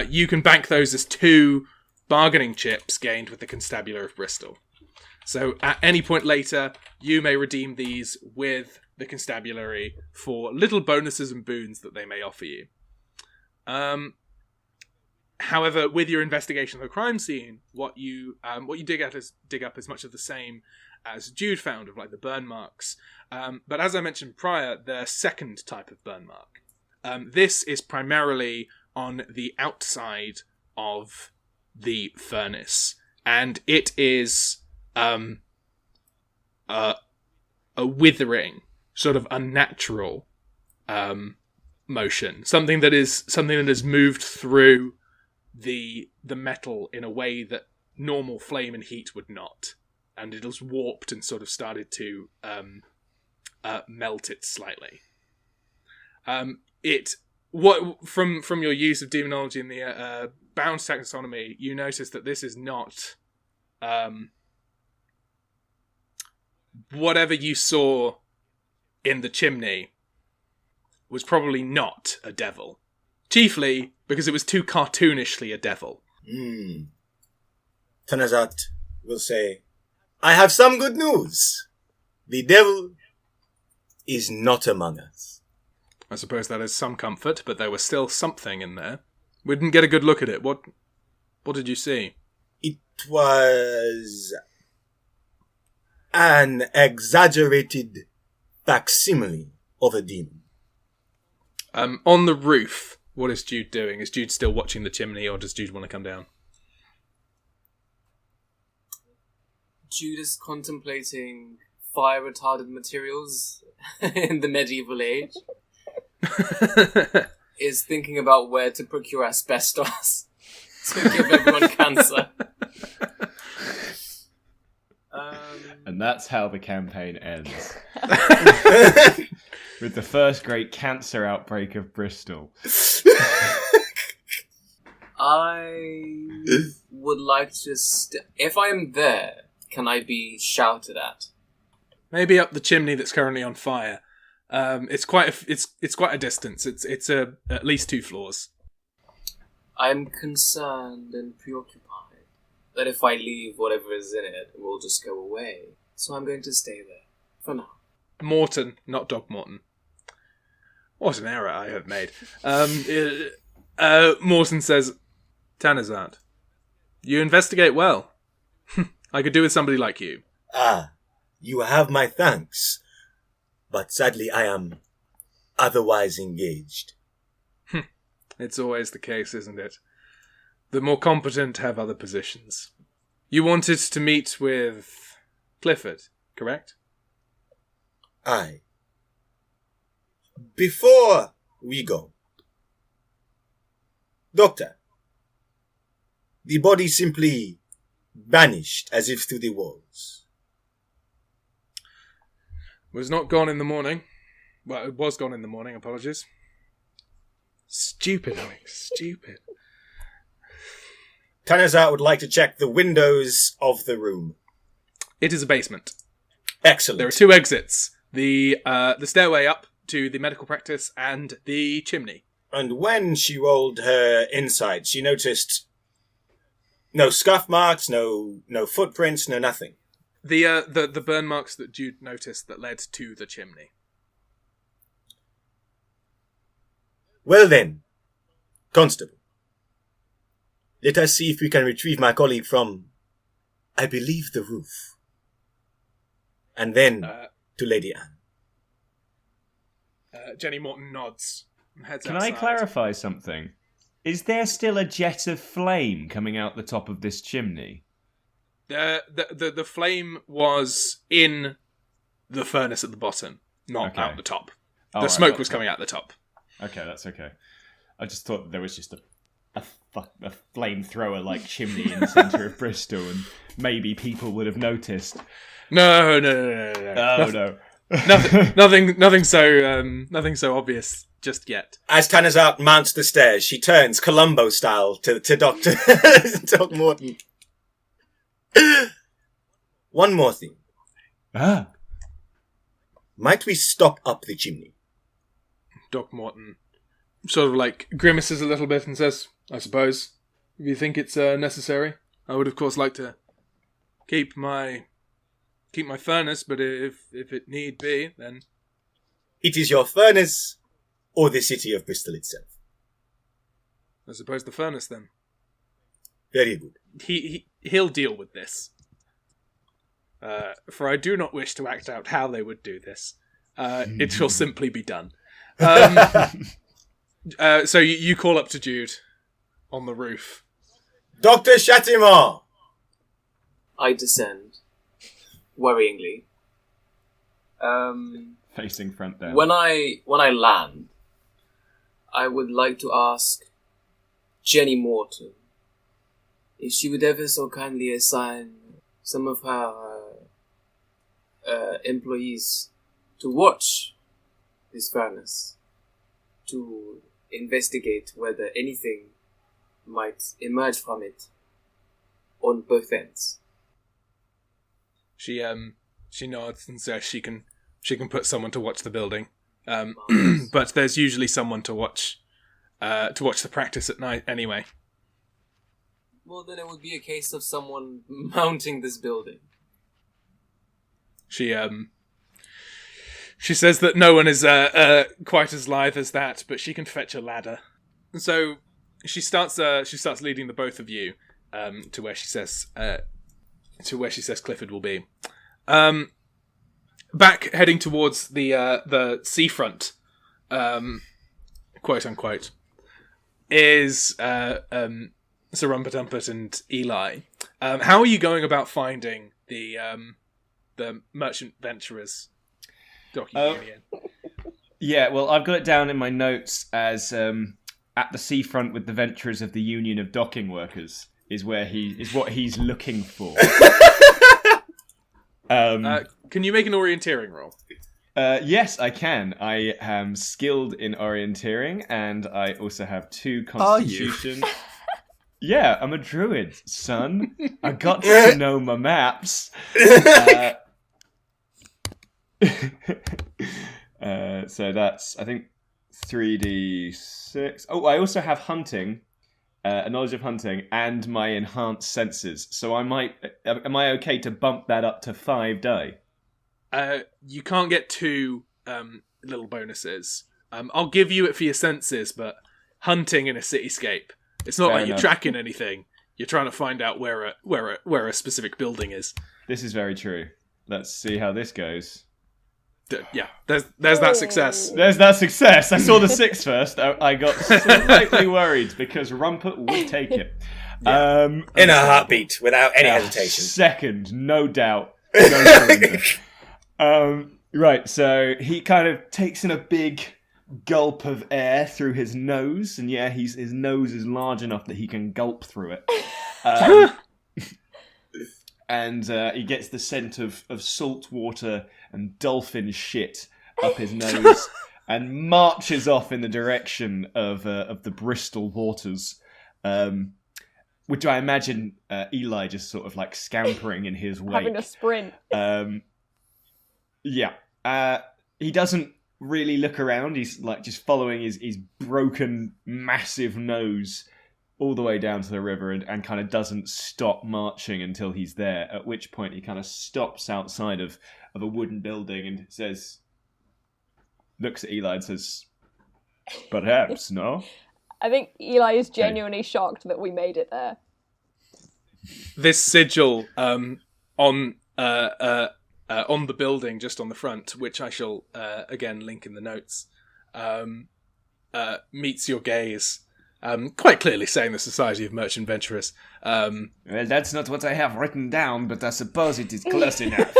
You can bank those as 2 bargaining chips gained with the Constabulary of Bristol. So at any point later, you may redeem these with the Constabulary for little bonuses and boons that they may offer you. However, with your investigation of the crime scene, what you dig up is much of the same as Jude found, of like the burn marks. But as I mentioned prior, the second type of burn mark. This is primarily on the outside of the furnace, and it is a withering, sort of unnatural motion. Something that has moved through the metal in a way that normal flame and heat would not, and it has warped and sort of started to melt it slightly. From your use of demonology in the bound taxonomy, you notice that this is not whatever you saw in the chimney was probably not a devil. Chiefly because it was too cartoonishly a devil. Tanazart will say, I have some good news. The devil is not among us. I suppose that is some comfort, but there was still something in there. We didn't get a good look at it. What did you see? It was an exaggerated facsimile of a demon. On the roof, what is Jude doing? Is Jude still watching the chimney, or does Jude want to come down? Jude is contemplating fire-retardant materials in the medieval age. Is thinking about where to procure asbestos to give everyone cancer. And that's how the campaign ends. With the first great cancer outbreak of Bristol. I would like to just... If I am there, can I be shouted at? Maybe up the chimney that's currently on fire. It's quite a distance. It's at least 2 floors. I'm concerned and preoccupied that if I leave, whatever is in it will just go away. So I'm going to stay there for now. Morton, not Dog Morton. What an error I have made. Morton says, Tanazart, you investigate well. I could do with somebody like you. Ah, you have my thanks. But sadly I am otherwise engaged. It's always the case, isn't it? The more competent have other positions. You wanted to meet with Clifford, correct? Aye. Before we go, Doctor, the body simply vanished as if through the walls. Was not gone in the morning. Well, it was gone in the morning, apologies. Stupid, Alex, stupid. Tanazart would like to check the windows of the room. It is a basement. Excellent. There are 2 exits. The stairway up to the medical practice and the chimney. And when she rolled her insight, she noticed no scuff marks, no footprints, no nothing. The burn marks that Jude noticed that led to the chimney. Well then, Constable, let us see if we can retrieve my colleague from, I believe, the roof. And then to Lady Anne. Jenny Morton nods and heads Can outside. I clarify something? Is there still a jet of flame coming out the top of this chimney? The flame was in the furnace at the bottom, not Okay. out the top. Oh, The right, smoke that's was coming out the top. Okay, that's okay. I just thought there was just a flamethrower like chimney in the centre of Bristol, and maybe people would have noticed. No. Oh no. Nothing so obvious just yet. As Tanazart mounts the stairs, she turns Columbo style to Dr. Doc Morton. One more thing. Ah. Might we stop up the chimney? Doc Morton sort of like grimaces a little bit and says, I suppose, if you think it's necessary. I would of course like to keep my furnace, but if it need be, then... It is your furnace or the city of Bristol itself? I suppose the furnace then. Very good. He'll deal with this. For I do not wish to act out how they would do this. It shall simply be done. So you call up to Jude on the roof. Dr. Shattimore! I descend, worryingly. Facing front down. When I land, I would like to ask Jenny Morton if she would ever so kindly assign some of her employees to watch this furnace, to investigate whether anything might emerge from it on both ends. She She nods and says she can put someone to watch the building. But there's usually someone to watch the practice at night anyway. Well, then it would be a case of someone mounting this building. She says that no one is quite as lithe as that, but she can fetch a ladder. And so she starts leading the both of you to where she says Clifford will be. Back heading towards the seafront, quote unquote, is Sir Rumpert and Eli. How are you going about finding the merchant venturers document again? Yeah, well, I've got it down in my notes as at the seafront with the venturers of the Union of Docking Workers is what he's looking for. Can you make an orienteering roll? Yes, I can. I am skilled in orienteering, and I also have 2 constitution. Yeah, I'm a druid, son. I got to know my maps. So that's, I think, 3d6. Oh, I also have hunting, a knowledge of hunting, and my enhanced senses. So am I okay to bump that up to 5 die? You can't get 2 little bonuses. I'll give you it for your senses, but hunting in a cityscape, it's not like you're tracking anything. You're trying to find out where a specific building is. This is very true. Let's see how this goes. Yeah, there's that success. There's that success. I saw the 6 first. I got slightly worried because Rumpert would take it. Yeah. In a heartbeat, without any hesitation. Second, no doubt. No surrender. Right, so he kind of takes in a big gulp of air through his nose, and yeah, his nose is large enough that he can gulp through it. And he gets the scent of salt water and dolphin shit up his nose and marches off in the direction of the Bristol waters, which I imagine Eli just sort of like scampering in his wake. Having a sprint. Yeah. He doesn't really look around. He's like just following his broken, massive nose all the way down to the river and kind of doesn't stop marching until he's there, at which point he kind of stops outside of a wooden building and looks at Eli and says, perhaps, no? I think Eli is genuinely shocked that we made it there. This sigil on the building, just on the front, which I shall again link in the notes, meets your gaze. Quite clearly saying the Society of Merchant Venturers. Well, that's not what I have written down, but I suppose it is close enough.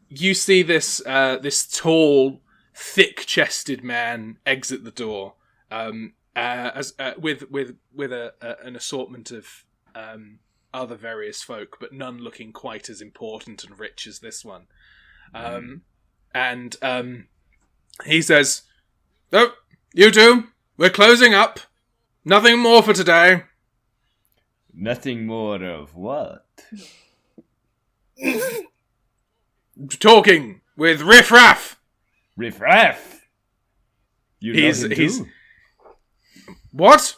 You see this tall, thick-chested man exit the door, with an assortment of other various folk, but none looking quite as important and rich as this one. And he says, "Oh, you two, we're closing up. Nothing more for today." Nothing more of what? Talking with Riff Raff. Riff Raff? He's what?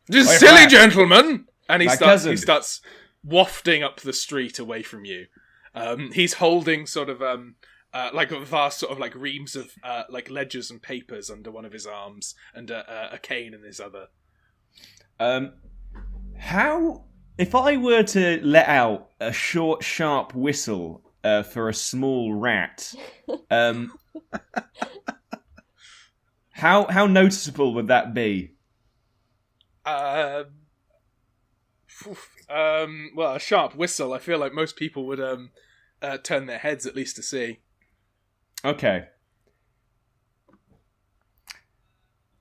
This silly gentleman. And he starts wafting up the street away from you. He's holding sort of like a vast sort of like reams of like ledgers and papers under one of his arms and a cane in his other. How, if I were to let out a short, sharp whistle for a small rat, how noticeable would that be? Well, a sharp whistle. I feel like most people would turn their heads at least to see. Okay.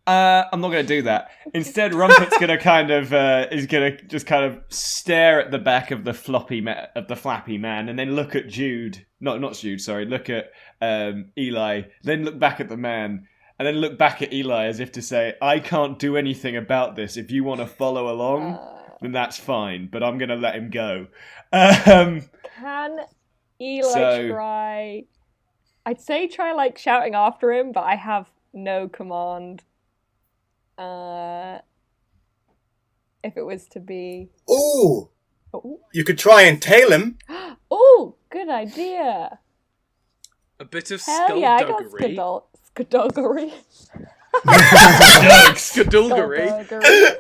I'm not going to do that. Instead, Rumpert's going to kind of is going to just kind of stare at the back of the flappy man, and then look at Jude. Not Jude. Sorry. Look at Eli. Then look back at the man, and then look back at Eli as if to say, "I can't do anything about this. If you want to follow along." then that's fine. But I'm going to let him go. Can Eli So- try? I'd say try like shouting after him, but I have no command. If it was to be, Ooh, oh, you could try and tail him. oh, good idea. A bit of Hell yeah, I got skullduggery. skullduggery. Skullduggery. Skullduggery.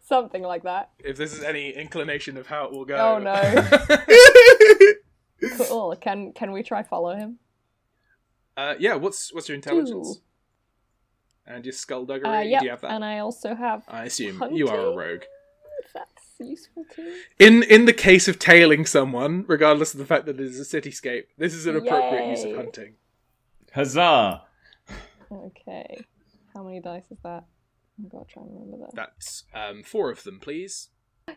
Something like that. If this is any inclination of how it will go. Oh no. Cool. Can we try follow him? Yeah, what's your intelligence? 2. And your skullduggery? Yep. Do you have that? And I also have. I assume you are a hunting? rogue. If that's useful too. In the case of tailing someone, regardless of the fact that it is a cityscape, this is an appropriate use of Yay. hunting. Huzzah! Okay. How many dice is that? I've got to try and remember that. That's 4 of them, please. Yay!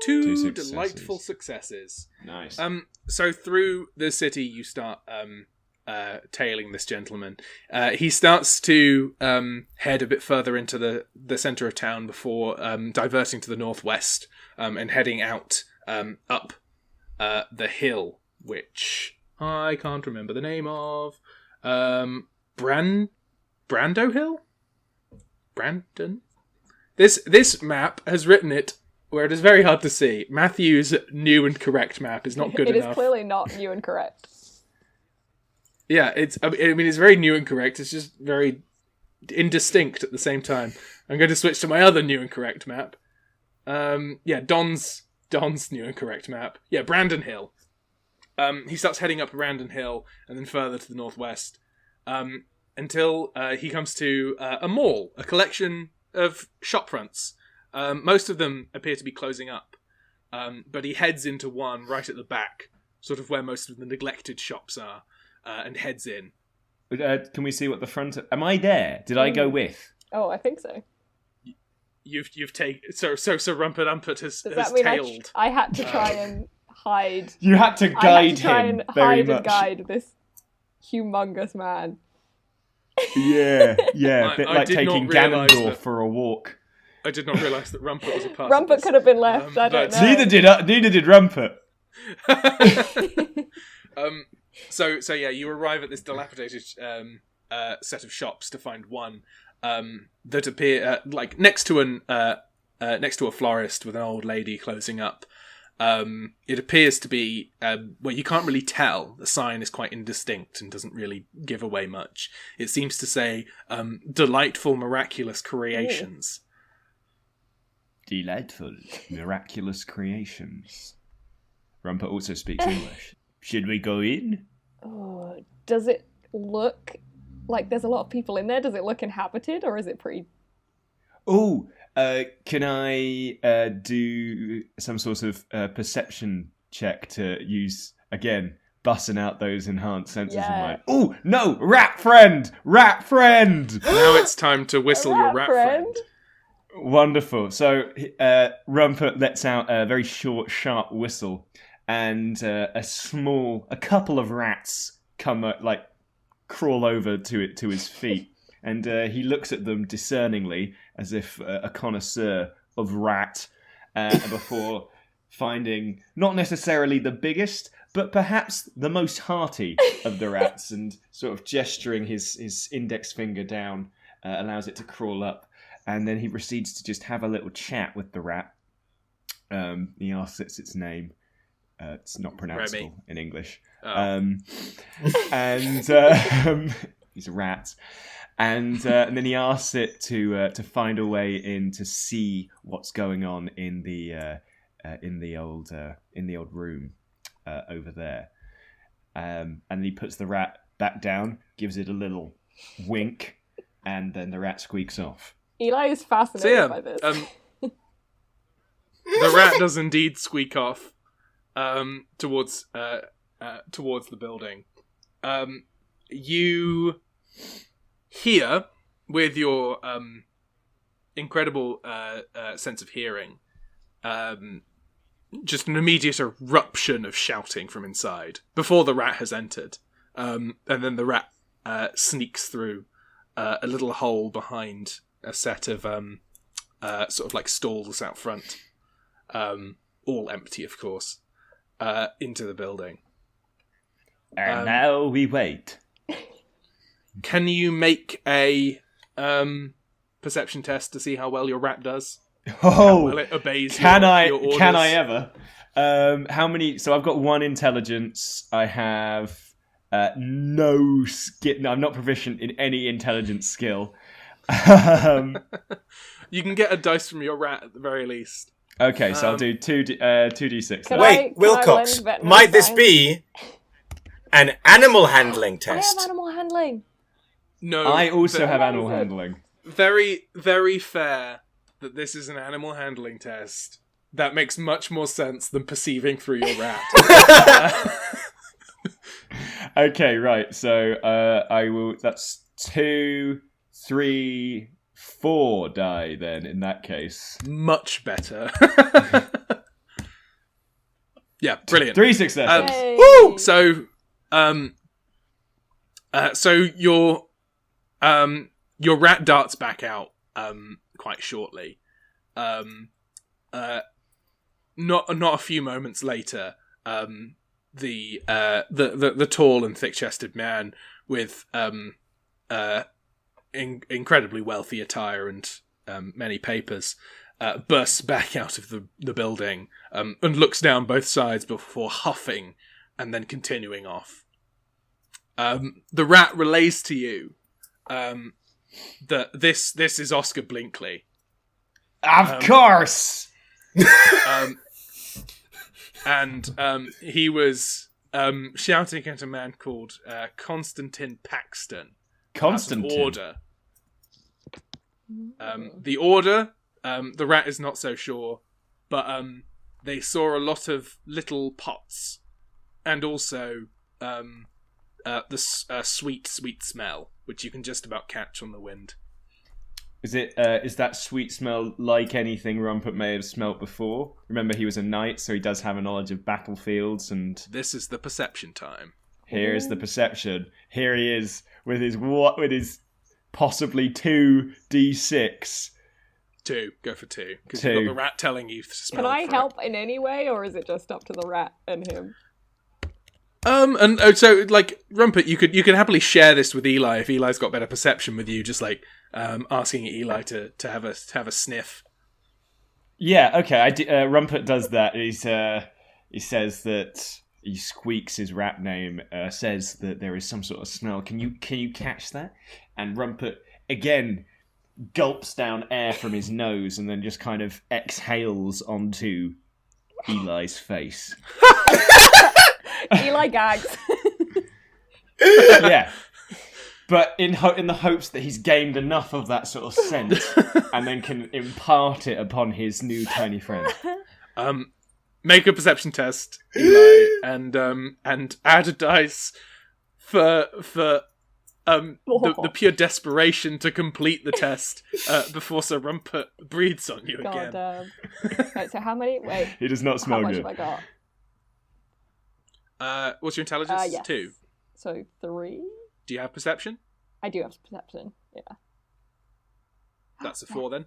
2 2 successes. delightful successes. Nice. So through the city, you start tailing this gentleman. He starts to head a bit further into the centre of town before diverting to the northwest and heading out up the hill, which I can't remember the name of. Brando Hill? Brandon? This map has written it where it is very hard to see. Matthew's new and correct map is not good It enough. is clearly not new and correct. Yeah, I mean, it's very new and correct. It's just very indistinct at the same time. I'm going to switch to my other new and correct map. Yeah, Don's new and correct map. Yeah, Brandon Hill. He starts heading up Brandon Hill and then further to the northwest until he comes to a mall, a collection of shop fronts. Most of them appear to be closing up, but he heads into one right at the back, sort of where most of the neglected shops are. And heads in. Can we see what the front? Am I there? Did I go with? Oh, I think so. You've taken so Rumpert has Does that mean tailed. I had to try and hide? You had to I had guide to try him and very hide much. and guide this humongous man. Yeah, yeah, I- a bit I like did not taking realise Ganondorf that- for a walk. I did not realise that Rumpert was a part. Rumpert could have been left. I don't but- know. Neither did Rumpert. So yeah, you arrive at this dilapidated set of shops to find one that appear like next to a florist with an old lady closing up. It appears to be well, you can't really tell. The sign is quite indistinct and doesn't really give away much. It seems to say delightful, miraculous creations. Delightful, miraculous creations. Rumpert also speaks English. Should we go in? Oh, does it look like there's a lot of people in there? Does it look inhabited, or is it pretty? Oh, can I do some sort of perception check to use, again, bussing out those enhanced senses of mine? Oh, no! Rat friend! Rat friend! Now it's time to whistle your rat friend. Wonderful. So Rumpert lets out a very short, sharp whistle, and a couple of rats come crawl over to his feet, and he looks at them discerningly, as if a connoisseur of rat, before finding not necessarily the biggest, but perhaps the most hearty of the rats, and sort of gesturing his index finger down, allows it to crawl up. And then he proceeds to just have a little chat with the rat. He asks its name. It's not pronounceable Remy. in English. Oh. He's a rat. And then he asks it to find a way in to see what's going on in the old room over there. And he puts the rat back down, gives it a little wink, and then the rat squeaks off. Eli is fascinated So yeah, by this. the rat does indeed squeak off towards the building. You hear, with your incredible sense of hearing, just an immediate eruption of shouting from inside before the rat has entered, and then the rat sneaks through a little hole behind a set of sort of like stalls out front, all empty, of course, into the building. And now we wait. Can you make a perception test to see how well your rat does? How well it obeys your orders? Can I ever? How many? So I've got 1 intelligence. I have no skill. I'm not proficient in any intelligence skill. You can get a dice from your rat at the very least. Okay, so I'll do 2d6. Wait, Wilcox, might this be an animal handling test? I have animal handling. No, I also have animal handling. Very, very fair that this is an animal handling test. That makes much more sense than perceiving through your rat. Okay, right. So I will. That's 2, 3, 4 die then. In that case, Much better. Yeah, brilliant. 3 successes. Woo! So your rat darts back out quite shortly. Not a few moments later, the tall and thick-chested man with incredibly wealthy attire and many papers bursts back out of the building and looks down both sides before huffing and then continuing off. The rat relays to you that this is Oscar Blinkley. Of course. And he was shouting at a man called Constantine Paxton. Constantine. Order. The order. The rat is not so sure, but they saw a lot of little pots, and also the sweet smell, which you can just about catch on the wind. Is that sweet smell like anything Rumpert may have smelt before? Remember, he was a knight, so he does have a knowledge of battlefields, and this is the perception time. Here is the perception. Here he is with his possibly 2d6. 2. Go for 2. Because you've got the rat telling you to smell. Can I help in any way, or is it just up to the rat and him? So like Rumpert, you could happily share this with Eli if Eli's got better perception with you. Just like asking Eli to have a sniff. Yeah, okay. Rumpert does that. He says that he squeaks his rat name. Says that there is some sort of smell. Can you catch that? And Rumpert again gulps down air from his nose and then just kind of exhales onto Eli's face. Eli gags. Yeah. But in the hopes that he's gained enough of that sort of scent and then can impart it upon his new tiny friend. Make a perception test, Eli, and add a dice for the pure desperation to complete the test before Sir Rumpert breathes on you again. Right, so how many? Wait. He does not smell good. How much have I got? What's your intelligence? Yes. 2. So 3? Do you have perception? I do have perception, yeah. That's a 4 then.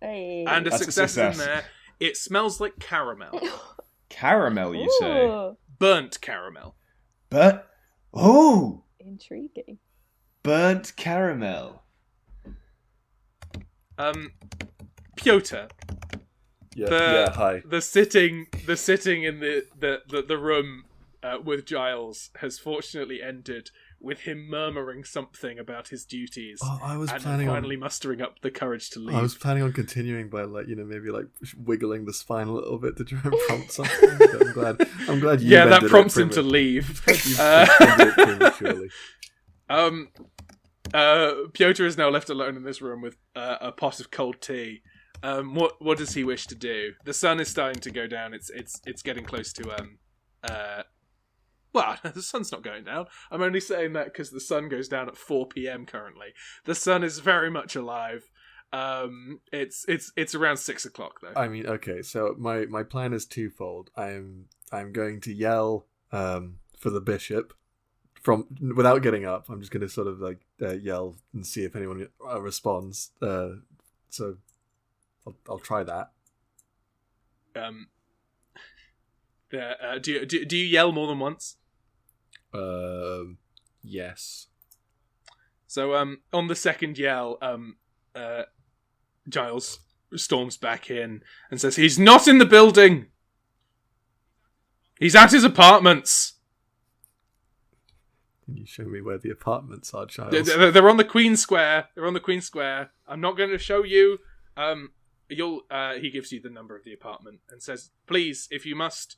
Hey. And That's a success in success. there. It smells like caramel. Caramel, you say? Ooh, Burnt caramel. But intriguing. burnt caramel. Piotyr. Yeah, hi. The sitting in the room with Giles has fortunately ended with him murmuring something about his duties. Oh, I was and planning finally mustering up the courage to leave. I was planning on continuing by maybe wiggling the spine a little bit to try and prompt something. But I'm glad you. Yeah, that prompts him to leave. Prematurely. Piotyr is now left alone in this room with a pot of cold tea. What does he wish to do? The sun is starting to go down. It's getting close to well, the sun's not going down. I'm only saying that because the sun goes down at 4 p.m. currently. The sun is very much alive. It's around 6 o'clock though. I mean, okay. So my plan is twofold. I'm going to yell for the bishop without getting up. I'm just going to sort of yell and see if anyone responds. So I'll try that. Do you yell more than once? Yes. So on the second yell, Giles storms back in and says, "He's not in the building. He's at his apartments." Can you show me where the apartments are, Giles? They're on the Queen Square. I'm not going to show you. He gives you the number of the apartment and says, "Please, if you must,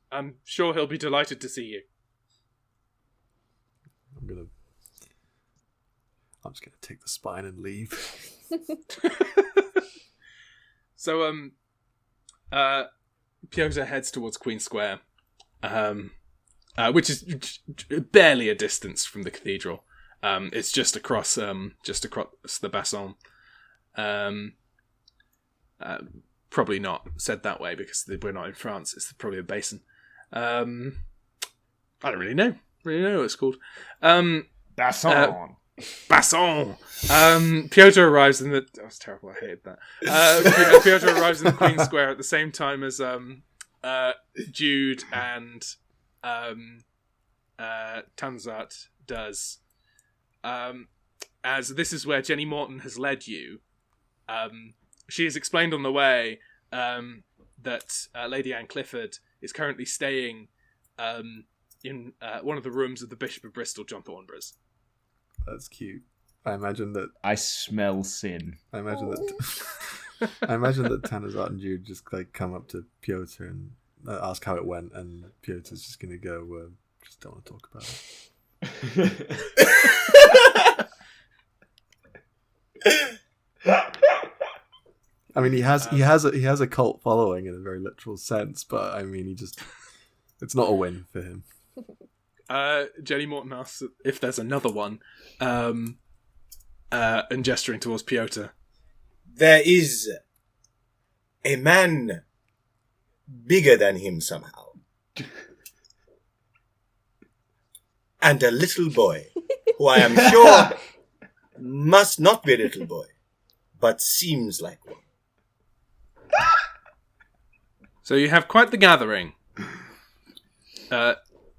I'm sure he'll be delighted to see you." I'm just gonna take the spine and leave. So, Piotyr heads towards Queen Square, which is barely a distance from the cathedral. It's just across the Basson. Probably not said that way because we're not in France. It's probably a basin. I don't really know. What it's called. Basson. Basson. Piotyr arrives in the. That was terrible. I hated that. Piotyr arrives in the Queen Square at the same time as Jude and Tanazart does. As this is where Jenny Morton has led you. She has explained on the way that Lady Anne Clifford is currently staying in one of the rooms of the Bishop of Bristol, John Thornborough. That's cute. I imagine that. I smell sin. I imagine that Tanazart and Jude just come up to Piotyr and ask how it went, and Piotr's just going to go, just don't want to talk about it. I mean, he has a cult following in a very literal sense, but I mean, it's not a win for him. Jenny Morton asks if there's another one, and gesturing towards Piotyr. There is a man bigger than him somehow, and a little boy who I am sure must not be a little boy, but seems like one. So you have quite the gathering.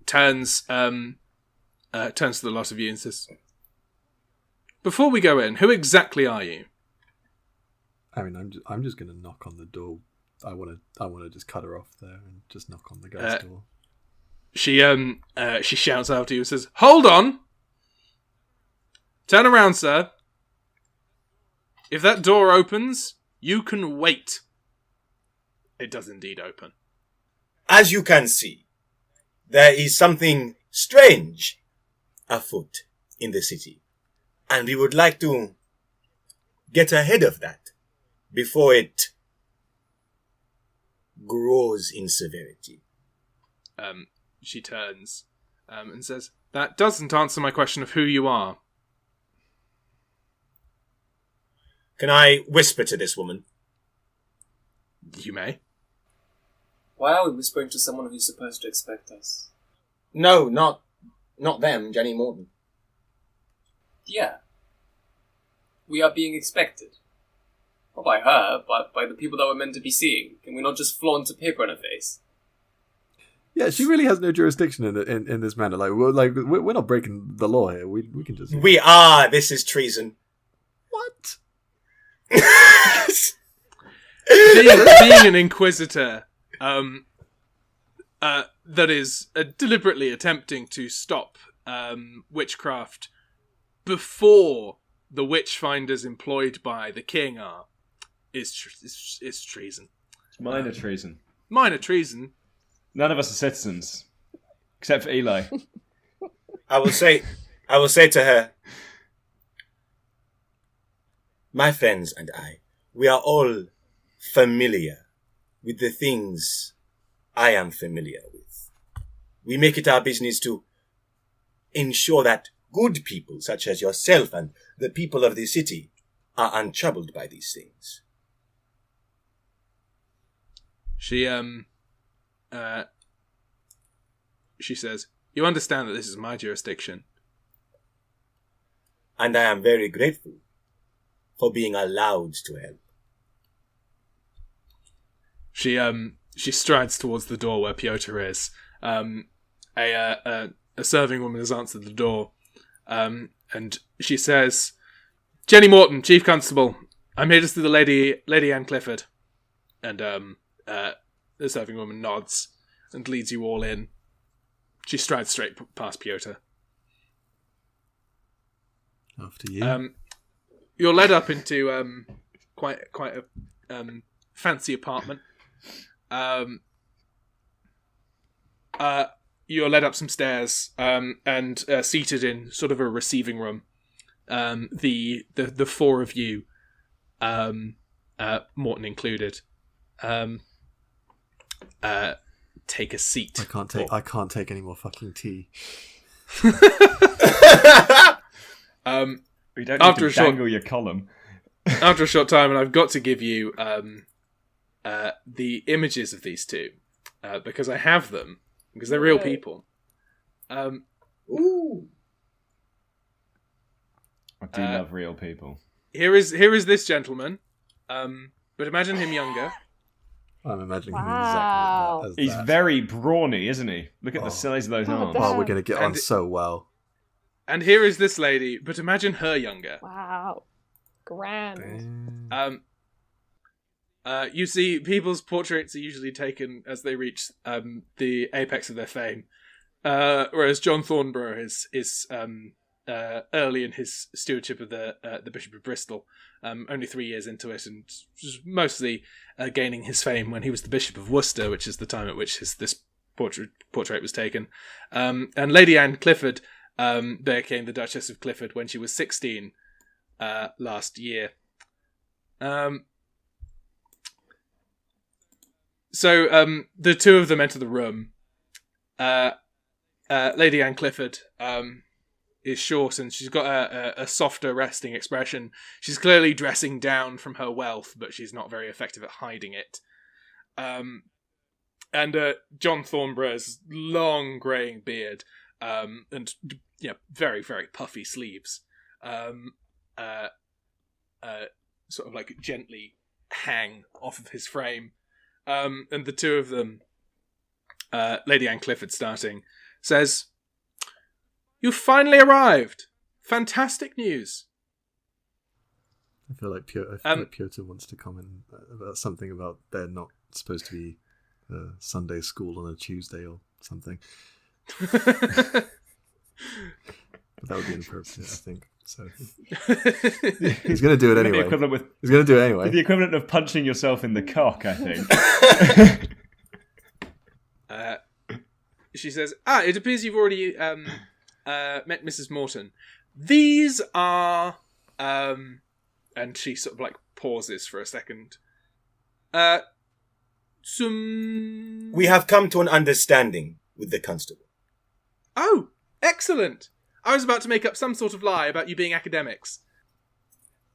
Turns to the lot of you and says, "Before we go in, who exactly are you?" I mean, I'm just gonna knock on the door. I wanna just cut her off there and just knock on the guy's door. She shouts after you and says, "Hold on! Turn around, sir. If that door opens, you can wait." It does indeed open. As you can see, there is something strange afoot in the city, and we would like to get ahead of that before it grows in severity. She turns and says, "That doesn't answer my question of who you are." Can I whisper to this woman? You may. Why are we whispering to someone who's supposed to expect us? No, not them, Jenny Morton. Yeah. We are being expected. Not by her, but by the people that we're meant to be seeing. Can we not just flaunt a paper in her face? Yeah, she really has no jurisdiction in this matter. We're not breaking the law here. We can just. We are. This is treason. What? being an inquisitor that is deliberately attempting to stop witchcraft before the witch finders employed by the king are is treason. It's minor treason. Minor treason. None of us are citizens, except for Eli. I will say to her, my friends and I, we are all familiar with the things I am familiar with. We make it our business to ensure that good people such as yourself and the people of the city are untroubled by these things. She says, "You understand that this is my jurisdiction." And I am very grateful for being allowed to help. She strides towards the door where Piotyr is. A serving woman has answered the door, and she says, "Jenny Morton, Chief Constable. I'm here to see the Lady Anne Clifford." And the serving woman nods and leads you all in. She strides straight past Piotyr. After you. You're led up into quite a fancy apartment. You're led up some stairs and seated in sort of a receiving room. The four of you, Morton included, take a seat. I can't take any more fucking tea. You don't need after to dangle your column. After a short time, and I've got to give you the images of these two because I have them because they're real people. Ooh. I do love real people. Here is this gentleman, but imagine him younger. I'm imagining him Wow. exactly like He's that. very brawny, isn't he? Look at the size of those arms. Oh, we're going to get on And- so well. And here is this lady, but imagine her younger. Wow. Grand. You see, people's portraits are usually taken as they reach the apex of their fame, whereas John Thornborough is early in his stewardship of the Bishop of Bristol, only 3 years into it, and just mostly gaining his fame when he was the Bishop of Worcester, which is the time at which this portrait was taken. And Lady Anne Clifford became the Duchess of Clifford when she was 16 last year. So the two of them enter the room. Lady Anne Clifford is short and she's got a softer resting expression. She's clearly dressing down from her wealth, but she's not very effective at hiding it. And John Thornborough's long greying beard and very, very puffy sleeves sort of like gently hang off of his frame. And the two of them, Lady Anne Clifford starting, says, "You've finally arrived! Fantastic news!" I feel like Piotyr wants to comment about something about they're not supposed to be Sunday school on a Tuesday or something. But that would be inappropriate, I think. So he's going to do it anyway. He's going to do it anyway. The equivalent of punching yourself in the cock, I think. She says, it appears you've already met Mrs. Morton. These are... and she sort of like pauses for a second. We have come to an understanding with the constable. Oh, excellent! I was about to make up some sort of lie about you being academics.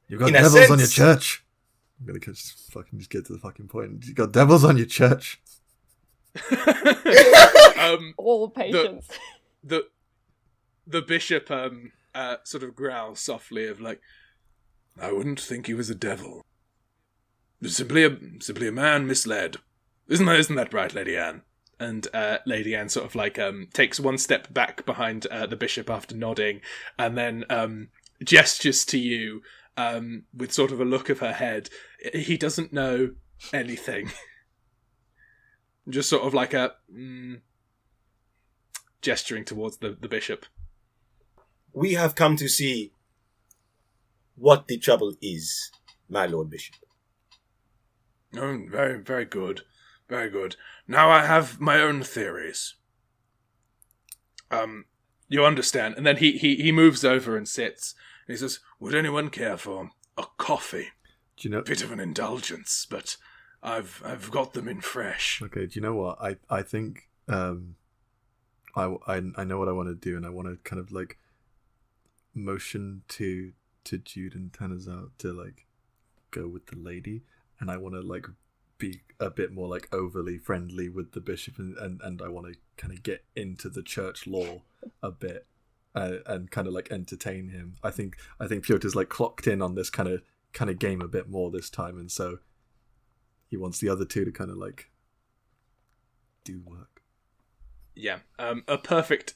You've got In a devils sense. on your church. I'm going to just get to the fucking point. You've got devils on your church. All patience. The bishop sort of growls softly of like, "I wouldn't think he was a devil. Simply a man misled. Isn't that right, Lady Anne?" And Lady Anne sort of like takes one step back behind the bishop after nodding, and then gestures to you with sort of a look of her head. He doesn't know anything. Just sort of like a gesturing towards the bishop. We have come to see what the trouble is, my Lord Bishop. Oh, very, very good. Very good. Now I have my own theories. You understand. And then he moves over and sits. And he says, "Would anyone care for a coffee? Do you know? Bit of an indulgence, but I've got them in fresh." Okay. Do you know what? I think I know what I want to do, and I want to kind of like motion to Jude and Tanazart to like go with the lady, and I want to like be a bit more like overly friendly with the bishop, and I want to kind of get into the church lore a bit and kind of like entertain him. I think Pyotyr's like clocked in on this kind of game a bit more this time, and so he wants the other two to kind of like do work. Yeah, a perfect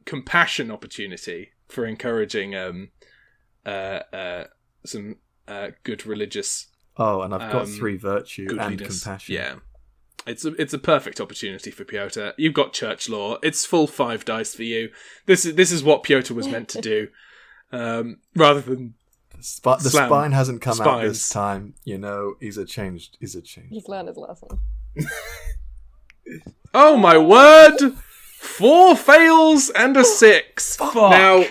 compassion opportunity for encouraging some good religious. Oh, and I've got 3 virtue and goodliness. compassion. Yeah, it's a perfect opportunity for Piotyr. You've got church law. It's full 5 dice for you. This is what Piotyr was meant to do, rather than The slam spine hasn't come out spines. this time. He's a changed. He's learned his lesson. Oh my word! 4 fails and a 6. Fuck. Now,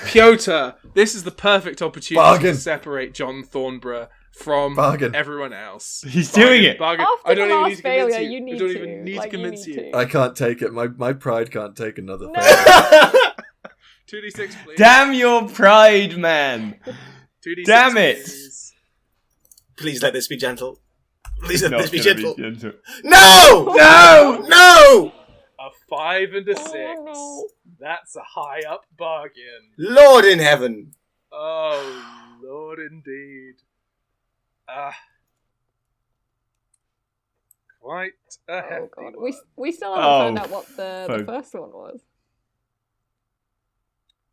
Piotyr, this is the perfect opportunity Bargain. to separate John Thornborough from Bargain. everyone else. He's doing it. Bargain. After I don't the even last need to convince failure, you. you need I don't to. even need to Like, you convince need you. to. I can't take it. My pride can't take another No. failure. 2d6, please. Damn your pride, man. 2d6, Damn it. please. Please let this be gentle. Please let Not this be gonna gentle. gentle. No! No! No! A 5 and a 6. Oh, no. That's a high up bargain. Lord in heaven. Oh, Lord, indeed. Quite a Oh hefty god, one. we still haven't Oh, found out what the fuck. first one was.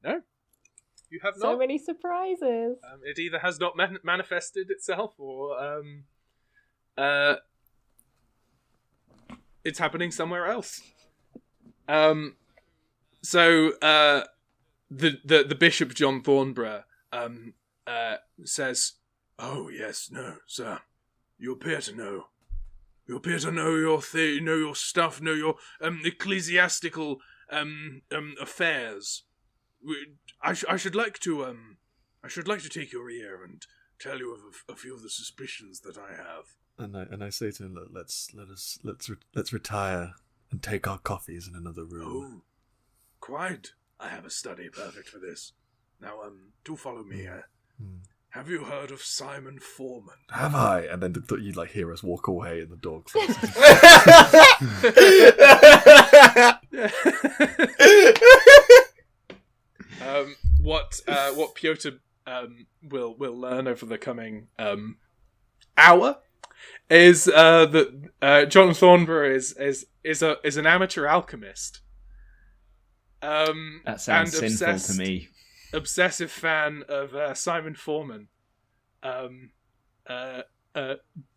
No, you have So not. many surprises. It either has not manifested itself, or it's happening somewhere else. So the Bishop John Thornborough says, "Oh yes, no, sir. You appear to know. You appear to know your know your stuff, know your ecclesiastical affairs. I should like to take your ear and tell you of a few of the suspicions that I have." And I say to him, let's retire and take our coffees in another room. Oh, quite. I have a study perfect for this. Now, do follow me. Have you heard of Simon Foreman? Have I? And then you like hear us walk away, and the door closes. What Piotyr will learn over the coming hour is that John Thornborough is an amateur alchemist. That sounds and sinful to me. Obsessive fan of Simon Foreman,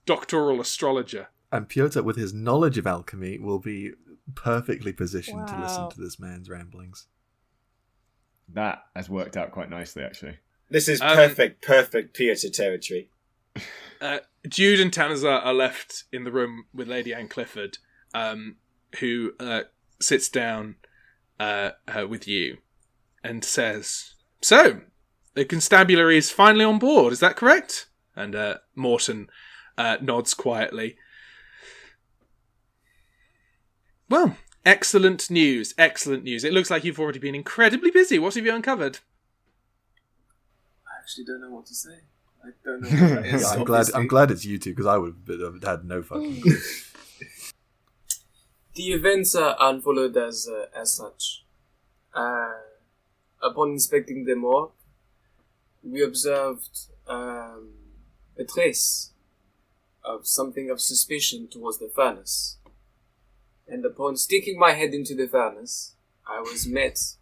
doctoral astrologer. And Piotyr, with his knowledge of alchemy, will be perfectly positioned to listen Wow. to this man's ramblings. That has worked out quite nicely, actually. This is perfect Piotyr territory. Jude and Tanazart are left in the room with Lady Anne Clifford, who sits down with you and says, "So, the constabulary is finally on board, is that correct?" And Morton nods quietly. "Well, excellent news, excellent news. It looks like you've already been incredibly busy. What have you uncovered?" I actually don't know what to say. I don't know what that is. I'm obviously. glad it's you two, because I would have had no fucking clue. The events are unfollowed as such. Upon inspecting the morgue, we observed a trace of something of suspicion towards the furnace. And upon sticking my head into the furnace, I was met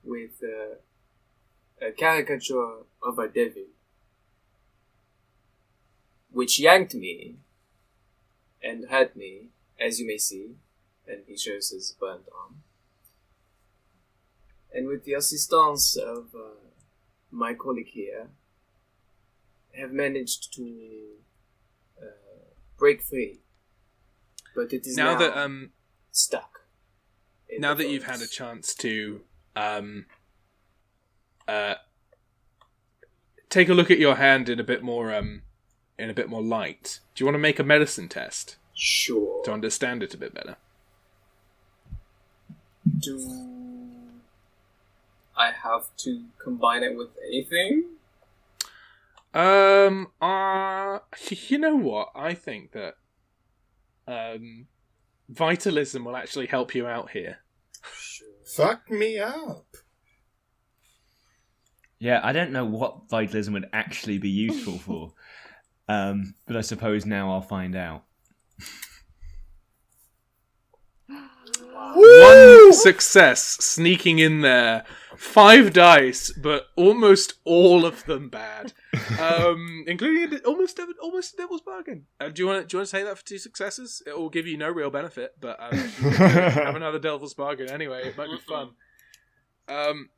with a caricature of a devil, which yanked me and hurt me, as you may see, and he shows his burnt arm. And with the assistance of my colleague here, have managed to break free. But it is now, stuck. in Now the that you've had a furnace. chance to take a look at your hand in a bit more light, do you want to make a medicine test Sure. to understand it a bit better? Do I have to combine it with anything? You know what? I think that vitalism will actually help you out here. Sure. Fuck me up. Yeah, I don't know what vitalism would actually be useful for, but I suppose now I'll find out. One success sneaking in there. 5 dice, but almost all of them bad, including almost a devil's bargain. Do you want to say that for 2 successes? It will give you no real benefit, but have another devil's bargain anyway. It might be fun.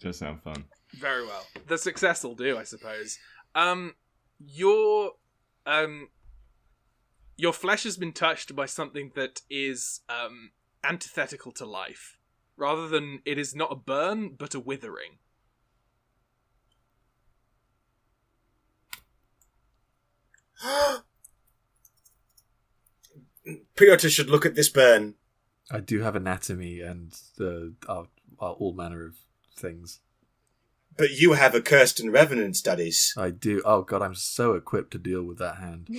Just sound fun. Very well. The success will do, I suppose. Your flesh has been touched by something that is antithetical to life. Rather than, it is not a burn, but a withering. Piotyr should look at this burn. I do have anatomy and all manner of things. But you have accursed and revenant studies. I do. Oh god, I'm so equipped to deal with that hand.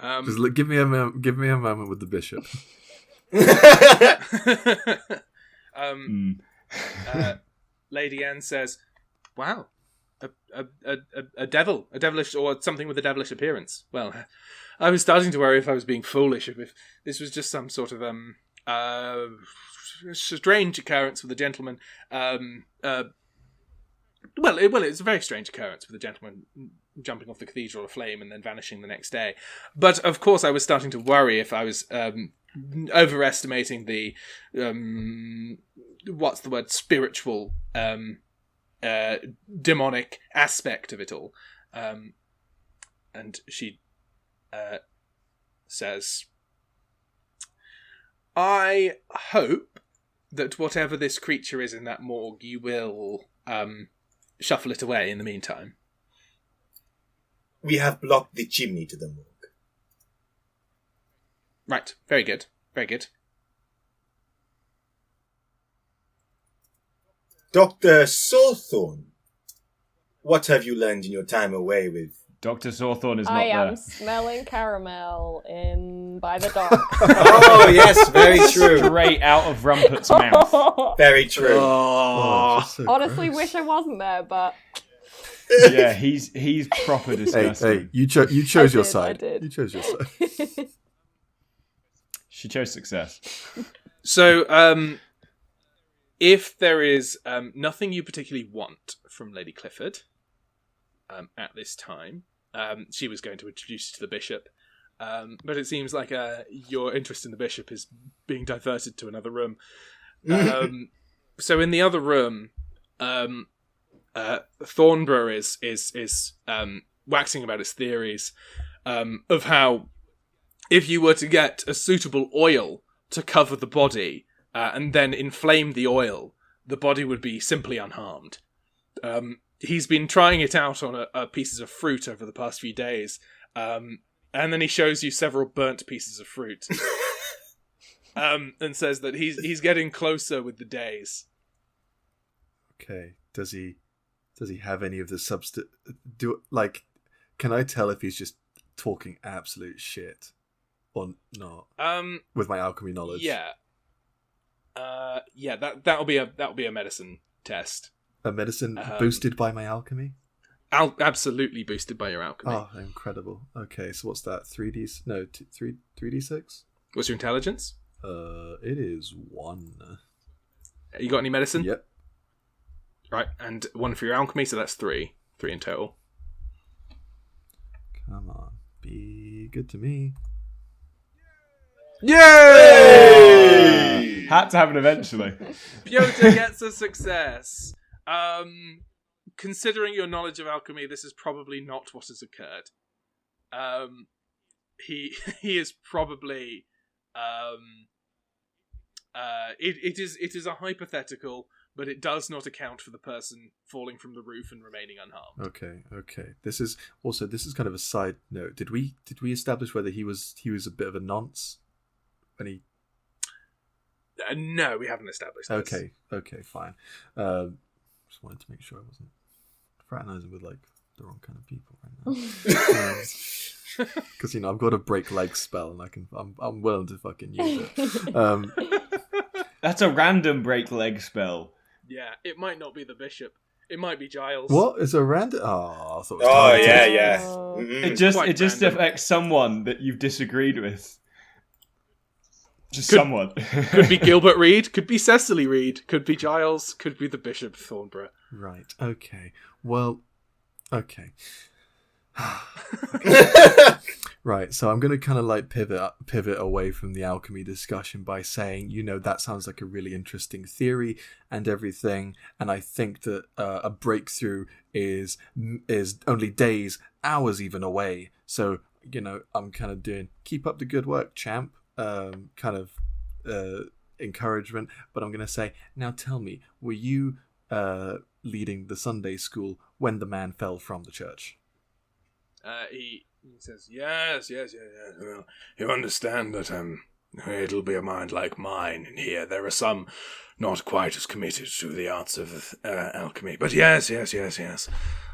Just give me a moment with the bishop. Lady Anne says, "Wow, a devilish, or something with a devilish appearance. Well, I was starting to worry if I was being foolish, if this was just some sort of strange occurrence with a gentleman. Well, it's a very strange occurrence with a gentleman jumping off the cathedral aflame and then vanishing the next day. But of course, I was starting to worry if I was overestimating the spiritual, demonic aspect of it all." And she says, "I hope that whatever this creature is in that morgue, you will shuffle it away in the meantime." We have blocked the chimney to the morgue. Right. Very good. Very good. Dr. Sawthorne, what have you learned in your time away with? Dr. Sawthorne is not I there. am smelling caramel by the dock. Oh, yes, very true. Straight out of Rumpert's mouth. Very true. Oh, so Honestly, gross. wish I wasn't there, but Yeah, he's proper disgusting. Hey, you chose your I side. did. You chose your side. She chose success. So, if there is nothing you particularly want from Lady Clifford at this time, she was going to introduce you to the bishop, but it seems like your interest in the bishop is being diverted to another room. So in the other room, Thornborough is waxing about his theories of how if you were to get a suitable oil to cover the body and then inflame the oil, the body would be simply unharmed. He's been trying it out on pieces of fruit over the past few days, and then he shows you several burnt pieces of fruit, and says that he's getting closer with the days. Okay. Does he have any of the substance? Can I tell if he's just talking absolute shit or not? With my alchemy knowledge. Yeah. That'll be a medicine test. A medicine boosted by my alchemy? Absolutely boosted by your alchemy. Oh, incredible. Okay, so what's that? 3d6? What's your intelligence? It is 1. You got any medicine? Yep. Right, and 1 for your alchemy, so that's 3. 3 in total. Come on, be good to me. Yay! Had to happen eventually. Piotyr gets a success. Considering your knowledge of alchemy, this is probably not what has occurred. He is probably it is a hypothetical, but it does not account for the person falling from the roof and remaining unharmed. Okay. This is kind of a side note. Did we establish whether he was a bit of a nonce when he? No, we haven't established this. Okay, fine. Just wanted to make sure I wasn't fraternizing with the wrong kind of people right now. Because I've got a break leg spell and I'm willing to fucking use it. That's a random break leg spell. Yeah, it might not be the bishop. It might be Giles. What is a random? Oh, I thought it was Oh, targeted. yeah. Oh. Mm-mm. It just random. affects someone that you've disagreed with. Just Could- someone. Could be Gilbert Reed, could be Cecily Reed, could be Giles, could be the Bishop of Thornborough. Right. Okay. Well. Okay. Right. So I'm going to kind of like pivot away from the alchemy discussion by saying, that sounds like a really interesting theory and everything, and I think that a breakthrough is only days, hours even away. So I'm kind of doing keep up the good work, champ. Kind of encouragement, but I'm going to say, now tell me, were you leading the Sunday school when the man fell from the church? He says, yes. Well, you understand that it'll be a mind like mine in here. There are some not quite as committed to the arts of alchemy. But yes.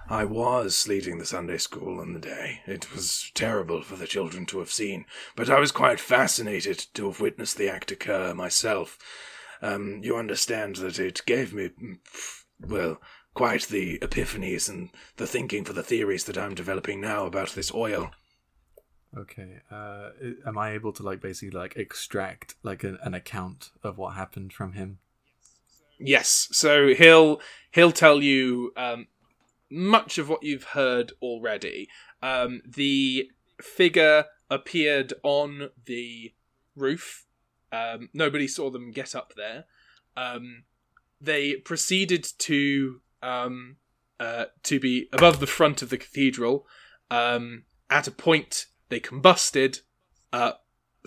I was leading the Sunday school on the day. It was terrible for the children to have seen, but I was quite fascinated to have witnessed the act occur myself. You understand that it gave me, well, quite the epiphanies and the thinking for the theories that I'm developing now about this oil. Okay. Am I able to basically extract an account of what happened from him? Yes. So he'll tell you much of what you've heard already. The figure appeared on the roof. Nobody saw them get up there. They proceeded to be above the front of the cathedral. At a point, they combusted,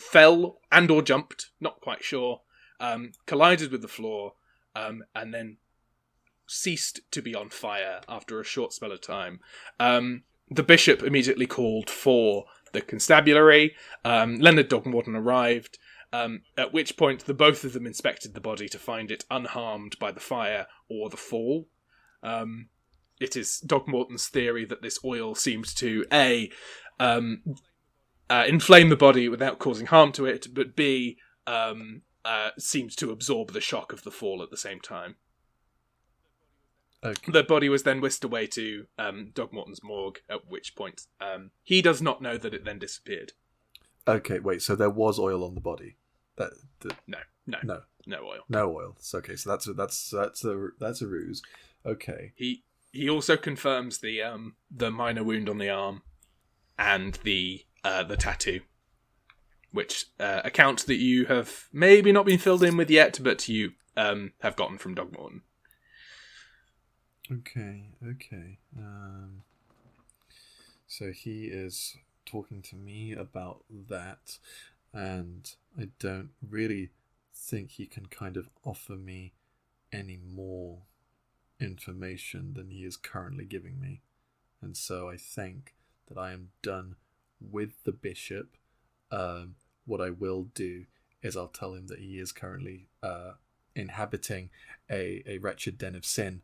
fell and or jumped, not quite sure, collided with the floor, and then ceased to be on fire after a short spell of time. The bishop immediately called for the constabulary. Leonard Dogmorton arrived, at which point the both of them inspected the body to find it unharmed by the fire or the fall. It is Dogmorton's theory that this oil seemed to inflame the body without causing harm to it, but B, seemed to absorb the shock of the fall at the same time. Okay. The body was then whisked away to Dogmorton's morgue, at which point he does not know that it then disappeared. Okay, wait, so there was oil on the body? No oil. No oil. So, okay, so that's a ruse. Okay. He also confirms the minor wound on the arm and the tattoo, which accounts that you have maybe not been filled in with yet, but you have gotten from Dogmorton. Okay. So he is talking to me about that, and I don't really think he can kind of offer me any more information than he is currently giving me. And so I think that I am done with the bishop. What I will do is I'll tell him that he is currently inhabiting a wretched den of sin,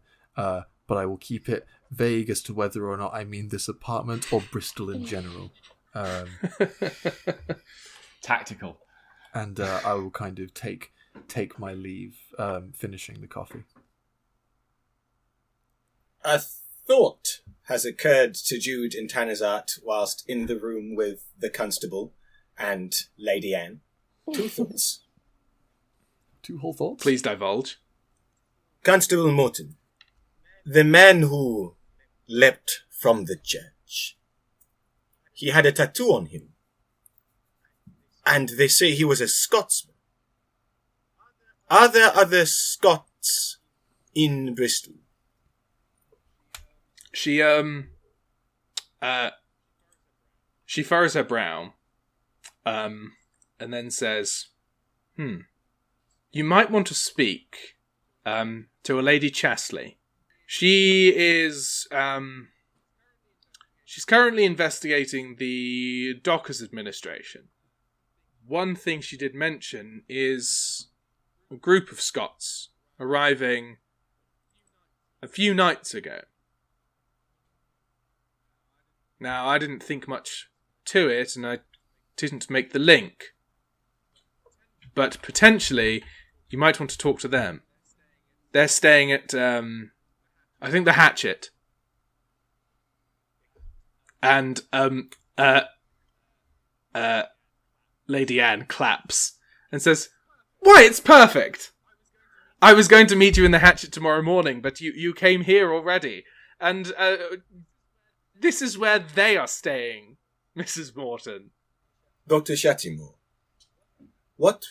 but I will keep it vague as to whether or not I mean this apartment or Bristol in general. Tactical. And I will kind of take my leave, finishing the coffee. A thought has occurred to Jude and Tanazart whilst in the room with the constable and Lady Anne. 2 thoughts. 2 whole thoughts? Please divulge. Constable Morton, the man who leapt from the church, he had a tattoo on him. And they say he was a Scotsman. Are there other Scots in Bristol? She furrows her brow, and then says, you might want to speak to a Lady Chasley. She is she's currently investigating the Dockers administration. One thing she did mention is a group of Scots arriving a few nights ago. Now, I didn't think much to it, and I didn't make the link. But potentially, you might want to talk to them. They're staying at a I think the hatchet. And Lady Anne claps and says, "Why, it's perfect! I was going to meet you in the hatchet tomorrow morning, but you came here already. And this is where they are staying, Mrs. Morton." Dr. Shattimore, what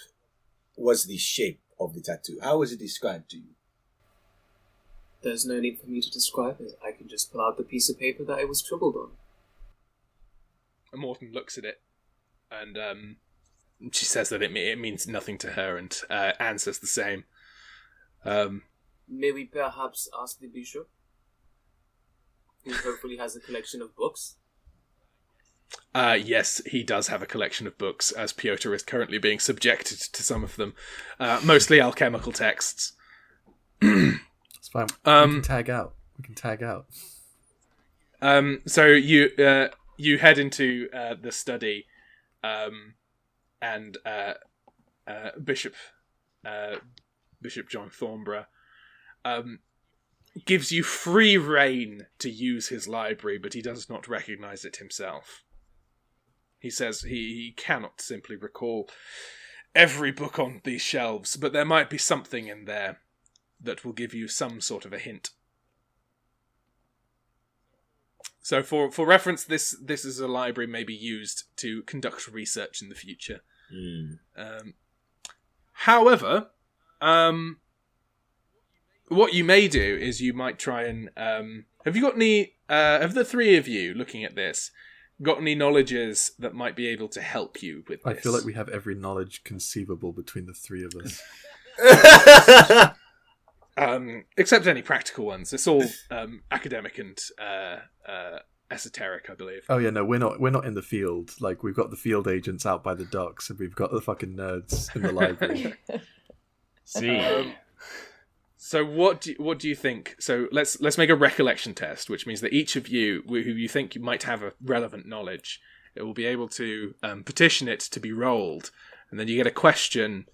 was the shape of the tattoo? How was it described to you? There's no need for me to describe it. I can just pull out the piece of paper that it was scribbled on. And Morton looks at it, and she says that it means nothing to her, and Anne says the same. May we perhaps ask the bishop, who hopefully has a collection of books? Yes, he does have a collection of books, as Piotyr is currently being subjected to some of them. Mostly alchemical texts. It's fine. We can tag out. So you head into the study, and Bishop John Thornborough gives you free rein to use his library, but he does not recognise it himself. He says he cannot simply recall every book on these shelves, but there might be something in there that will give you some sort of a hint. So for reference, this is a library may be used to conduct research in the future. However, what you may do is you might try and... have you got any... have the three of you, looking at this, got any knowledges that might be able to help you with this? I feel like we have every knowledge conceivable between the three of us. Except any practical ones. It's all academic and esoteric, I believe. Oh yeah, no, we're not in the field. Like, we've got the field agents out by the docks, and we've got the fucking nerds in the library. See. So what do you think? So let's make a recollection test, which means that each of you who you think you might have a relevant knowledge, it will be able to petition it to be rolled, and then you get a question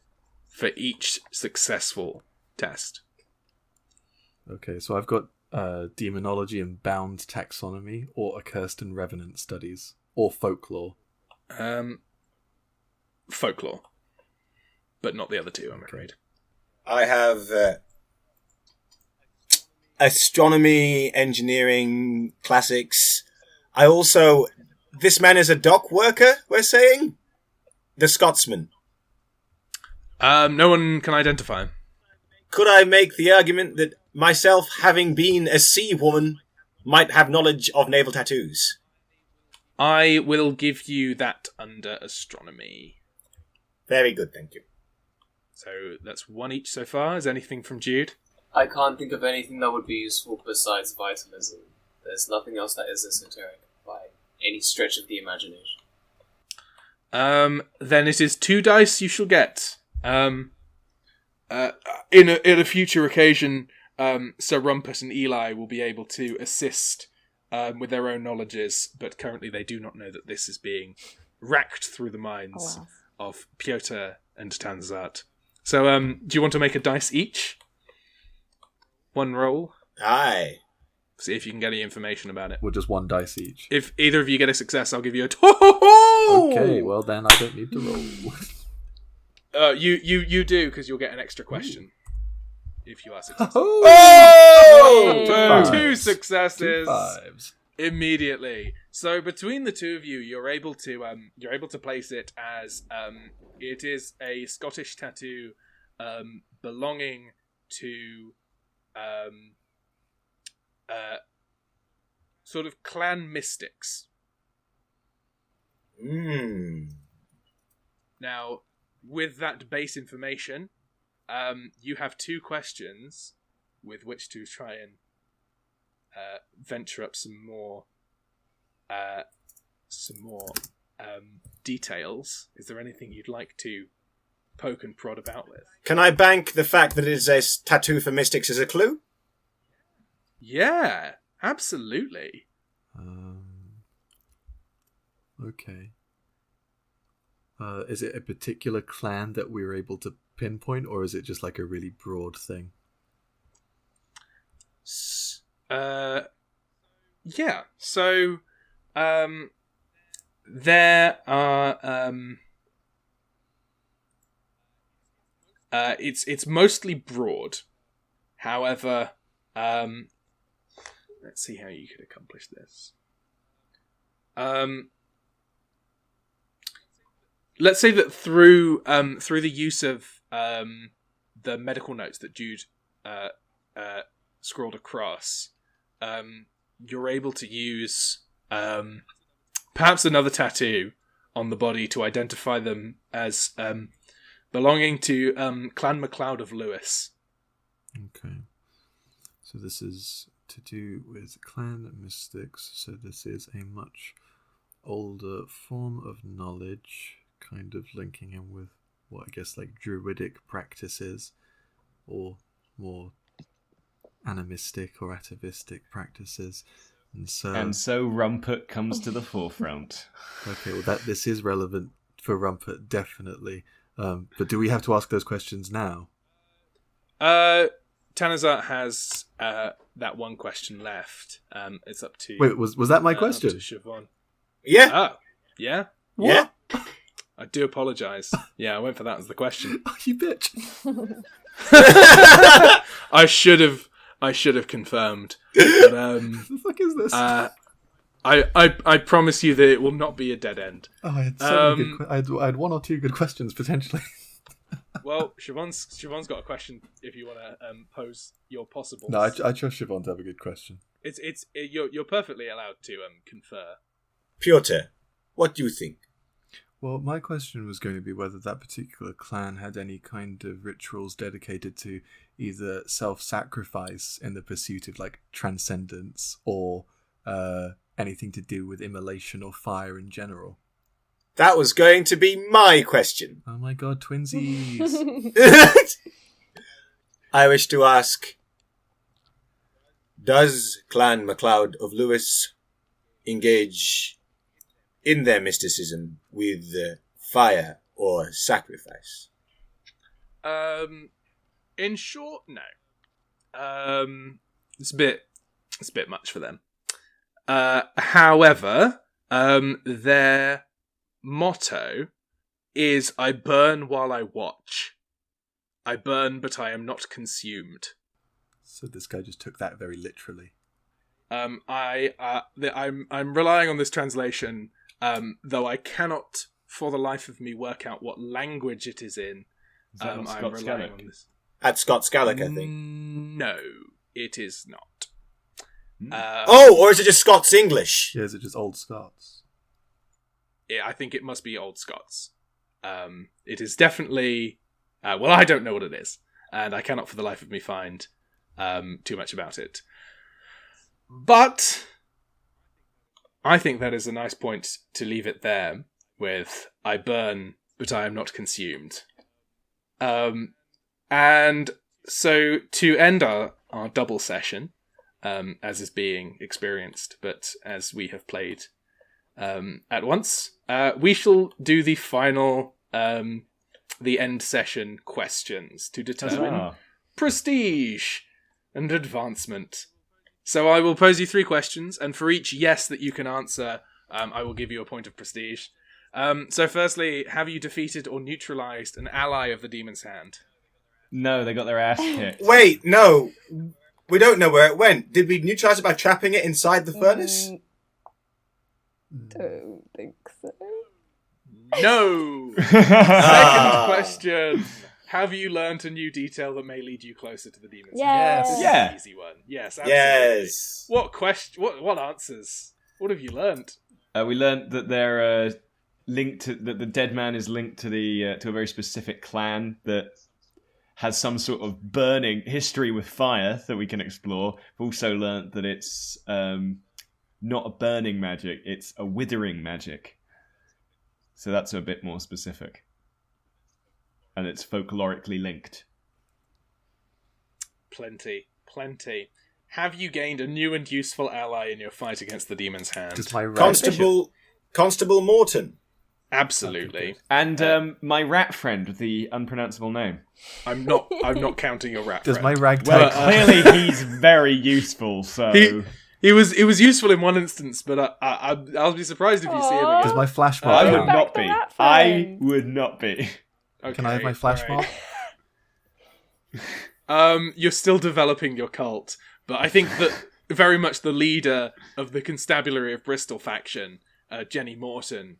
for each successful test. Okay, so I've got Daemonologie and Bound Taxonomy, or Accursed and Revenant Studies, or Folklore. Folklore. But not the other two, I'm afraid. I have astronomy, engineering, classics. I also... This man is a dock worker, we're saying? The Scotsman. No one can identify him. Could I make the argument that myself, having been a sea woman, might have knowledge of naval tattoos? I will give you that under astronomy. Very good, thank you. So that's one each so far. Is anything from Jude? I can't think of anything that would be useful besides vitalism. There's nothing else that is esoteric by any stretch of the imagination. Then it is 2 dice you shall get. In a future occasion, Sir Rumpert and Eli will be able to assist with their own knowledges, but currently they do not know that this is being racked through the minds of Piotyr and Tanazart. So, do you want to make a dice each? One roll? Aye. See if you can get any information about it. We're just 1 dice each. If either of you get a success, I'll give you a ho-ho-ho! Okay, well then I don't need to roll. You do, because you'll get an extra question. If you are successful. Oh! Boom! 2 successes. 2 5s. Immediately. So between the two of you, you're able to place it as it is a Scottish tattoo belonging to sort of clan mystics. Now, with that base information, you have 2 questions with which to try and venture up some more details. Is there anything you'd like to poke and prod about with? Can I bank the fact that it is a tattoo for mystics as a clue? Yeah, absolutely. Okay. Is it a particular clan that we were able to pinpoint, or is it just like a really broad thing? Yeah. So, there are it's mostly broad. However, let's see how you could accomplish this. Let's say that through the use of the medical notes that Jude scrolled across, you're able to use perhaps another tattoo on the body to identify them as belonging to Clan MacLeod of Lewis. Okay. So this is to do with clan mystics. So this is a much older form of knowledge, kind of linking in with what I guess like druidic practices, or more animistic or atavistic practices. And so Rumpert comes to the forefront. Okay, well this is relevant for Rumpert, definitely. But do we have to ask those questions now? Tanazart has that one question left. It's up to... Wait, was that my question? Up to Siobhan. Yeah. Oh, yeah? Yeah. I do apologise. Yeah, I went for that as the question. Oh, you bitch. I should have confirmed. But, What the fuck is this? I promise you that it will not be a dead end. Oh, I had so many good I had one or two good questions potentially. Well, Siobhan's got a question if you want to pose your possible. No, I trust Siobhan to have a good question. You're perfectly allowed to confer. Piotyr, what do you think? Well, my question was going to be whether that particular clan had any kind of rituals dedicated to either self-sacrifice in the pursuit of like transcendence, or anything to do with immolation or fire in general. That was going to be my question. Oh my god, twinsies! I wish to ask, does Clan MacLeod of Lewis engage in their mysticism with fire or sacrifice? In short, no. It's a bit much for them. However, their motto is "I burn while I watch. I burn, but I am not consumed." So this guy just took that very literally. I'm relying on this translation, though I cannot, for the life of me, work out what language it is in. Is that not I'm Scots relying Gaelic? on this. At Scots Gaelic, I think. No, it is not. Or is it just Scots English? Yeah, is it just old Scots? Yeah, I think it must be Old Scots. It is definitely... well, I don't know what it is, and I cannot for the life of me find too much about it. But I think that is a nice point to leave it there with "I burn, but I am not consumed." And so to end our double session, as is being experienced, but as we have played at once, we shall do the final, the end session questions to determine prestige and advancement. So I will pose you 3 questions, and for each yes that you can answer, I will give you a point of prestige. So firstly, have you defeated or neutralized an ally of the Demon's Hand? No, they got their ass kicked. Wait, no. We don't know where it went. Did we neutralize it by trapping it inside the furnace? Don't think so. No! Second question. Have you learnt a new detail that may lead you closer to the Demon's Hand? Yes. This is Yeah. an easy one. Yes, absolutely. Yes. What question? What answers? What have you learnt? We learnt that they're linked to that the dead man is linked to the to a very specific clan that has some sort of burning history with fire that we can explore. We've also learnt that it's not a burning magic; it's a withering magic. So that's a bit more specific, and it's folklorically linked. Plenty. Have you gained a new and useful ally in your fight against the Demon's Hand? Just my Constable Morton. Absolutely. And my rat friend with the unpronounceable name. I'm not counting your rat Does friend. my ragtag? Well, clearly he's very useful. So It was useful in one instance, but I'll be surprised if you see him Aw. again. Does my flash mob? I Bring would count? back not the be. rat I friend. would not be. Can I have my Okay, flash right. mob? You're still developing your cult, but I think that very much the leader of the Constabulary of Bristol faction, Jenny Morton,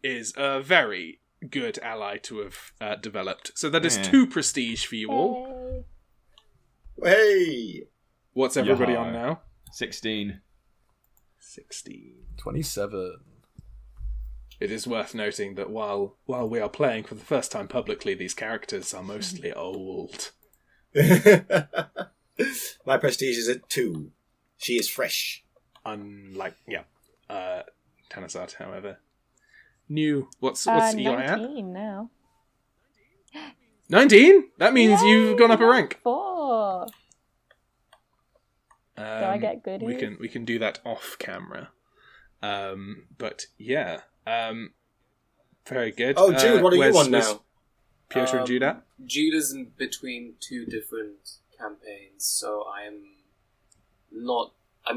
is a very good ally to have developed. So that is 2 prestige for you all. Yay. Hey! What's everybody Yah. on now? 16. 16. 27. It is worth noting that while we are playing for the first time publicly, these characters are mostly old. My prestige is at 2. She is fresh. Unlike, Tanazart, however. New. What's Eli at? 19 now. 19? That means you've gone up a rank. 4. Do I get goodies? We can do that off camera. But yeah. Very good. Oh, Jude, what are you where's on now? Piotyr and Jude at? Jude is in between 2 different campaigns, so I'm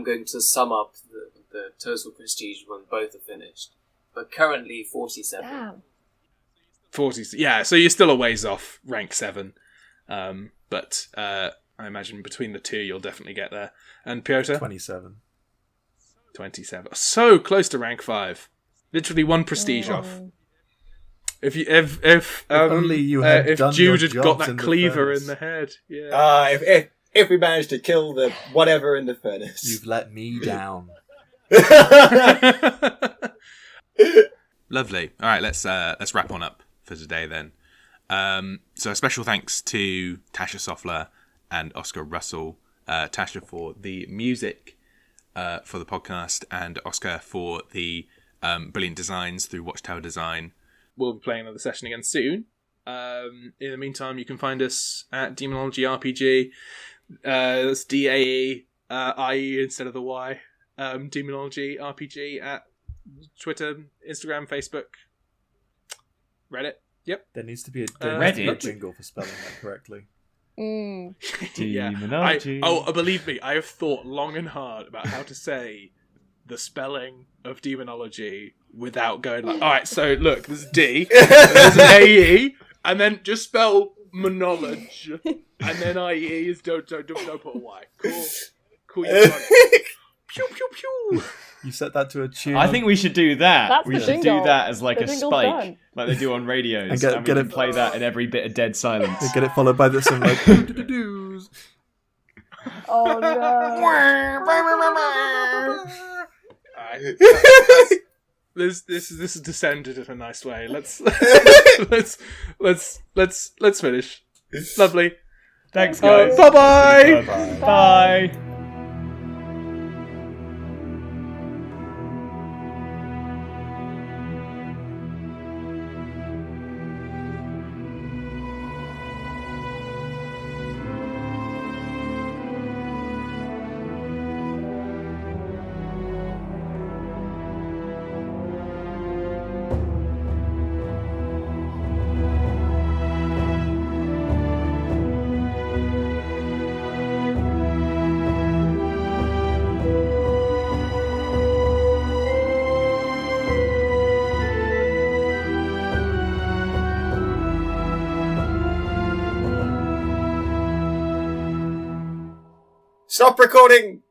going to sum up the total prestige when both are finished. But currently 47. Damn. 40. Yeah, so you're still a ways off rank 7. But I imagine between the 2 you'll definitely get there. And Piotyr? 27. 27. So close to rank 5. Literally 1 prestige off. If only you had if done Jude your had got jobs that in the cleaver furnace. in the head, yeah. If we manage to kill the whatever in the furnace. You've let me down. Lovely. All right, let's wrap on up for today then. So a special thanks to Tasha Soffler and Oscar Russell. Tasha for the music for the podcast, and Oscar for the brilliant designs through Watchtower Design. We'll be playing another session again soon. In the meantime, you can find us at Daemonologie RPG. That's DAE, IE instead of the Y. Daemonologie RPG at Twitter, Instagram, Facebook, Reddit. Yep. There needs to be a Reddit? jingle for spelling that correctly. Yeah. Daemonologie. Believe me, I have thought long and hard about how to say the spelling of Daemonologie without going like, alright, so look, there's D, there's an AE, and then just spell monologe, and then IE is don't put a Y. Cool, you got it. Pew, pew, pew. You set that to a tune. I think we should do that. That's we the should jingle. do that as like The a jingle's spike, done. like they do on radios, And and, get we it- can play that in every bit of dead silence. Get it followed by some like do-do-do-doos. Oh no. Alright, this has descended in a nice way. Let's finish. Lovely. Thanks, guys. Bye-bye. Bye. Stop recording!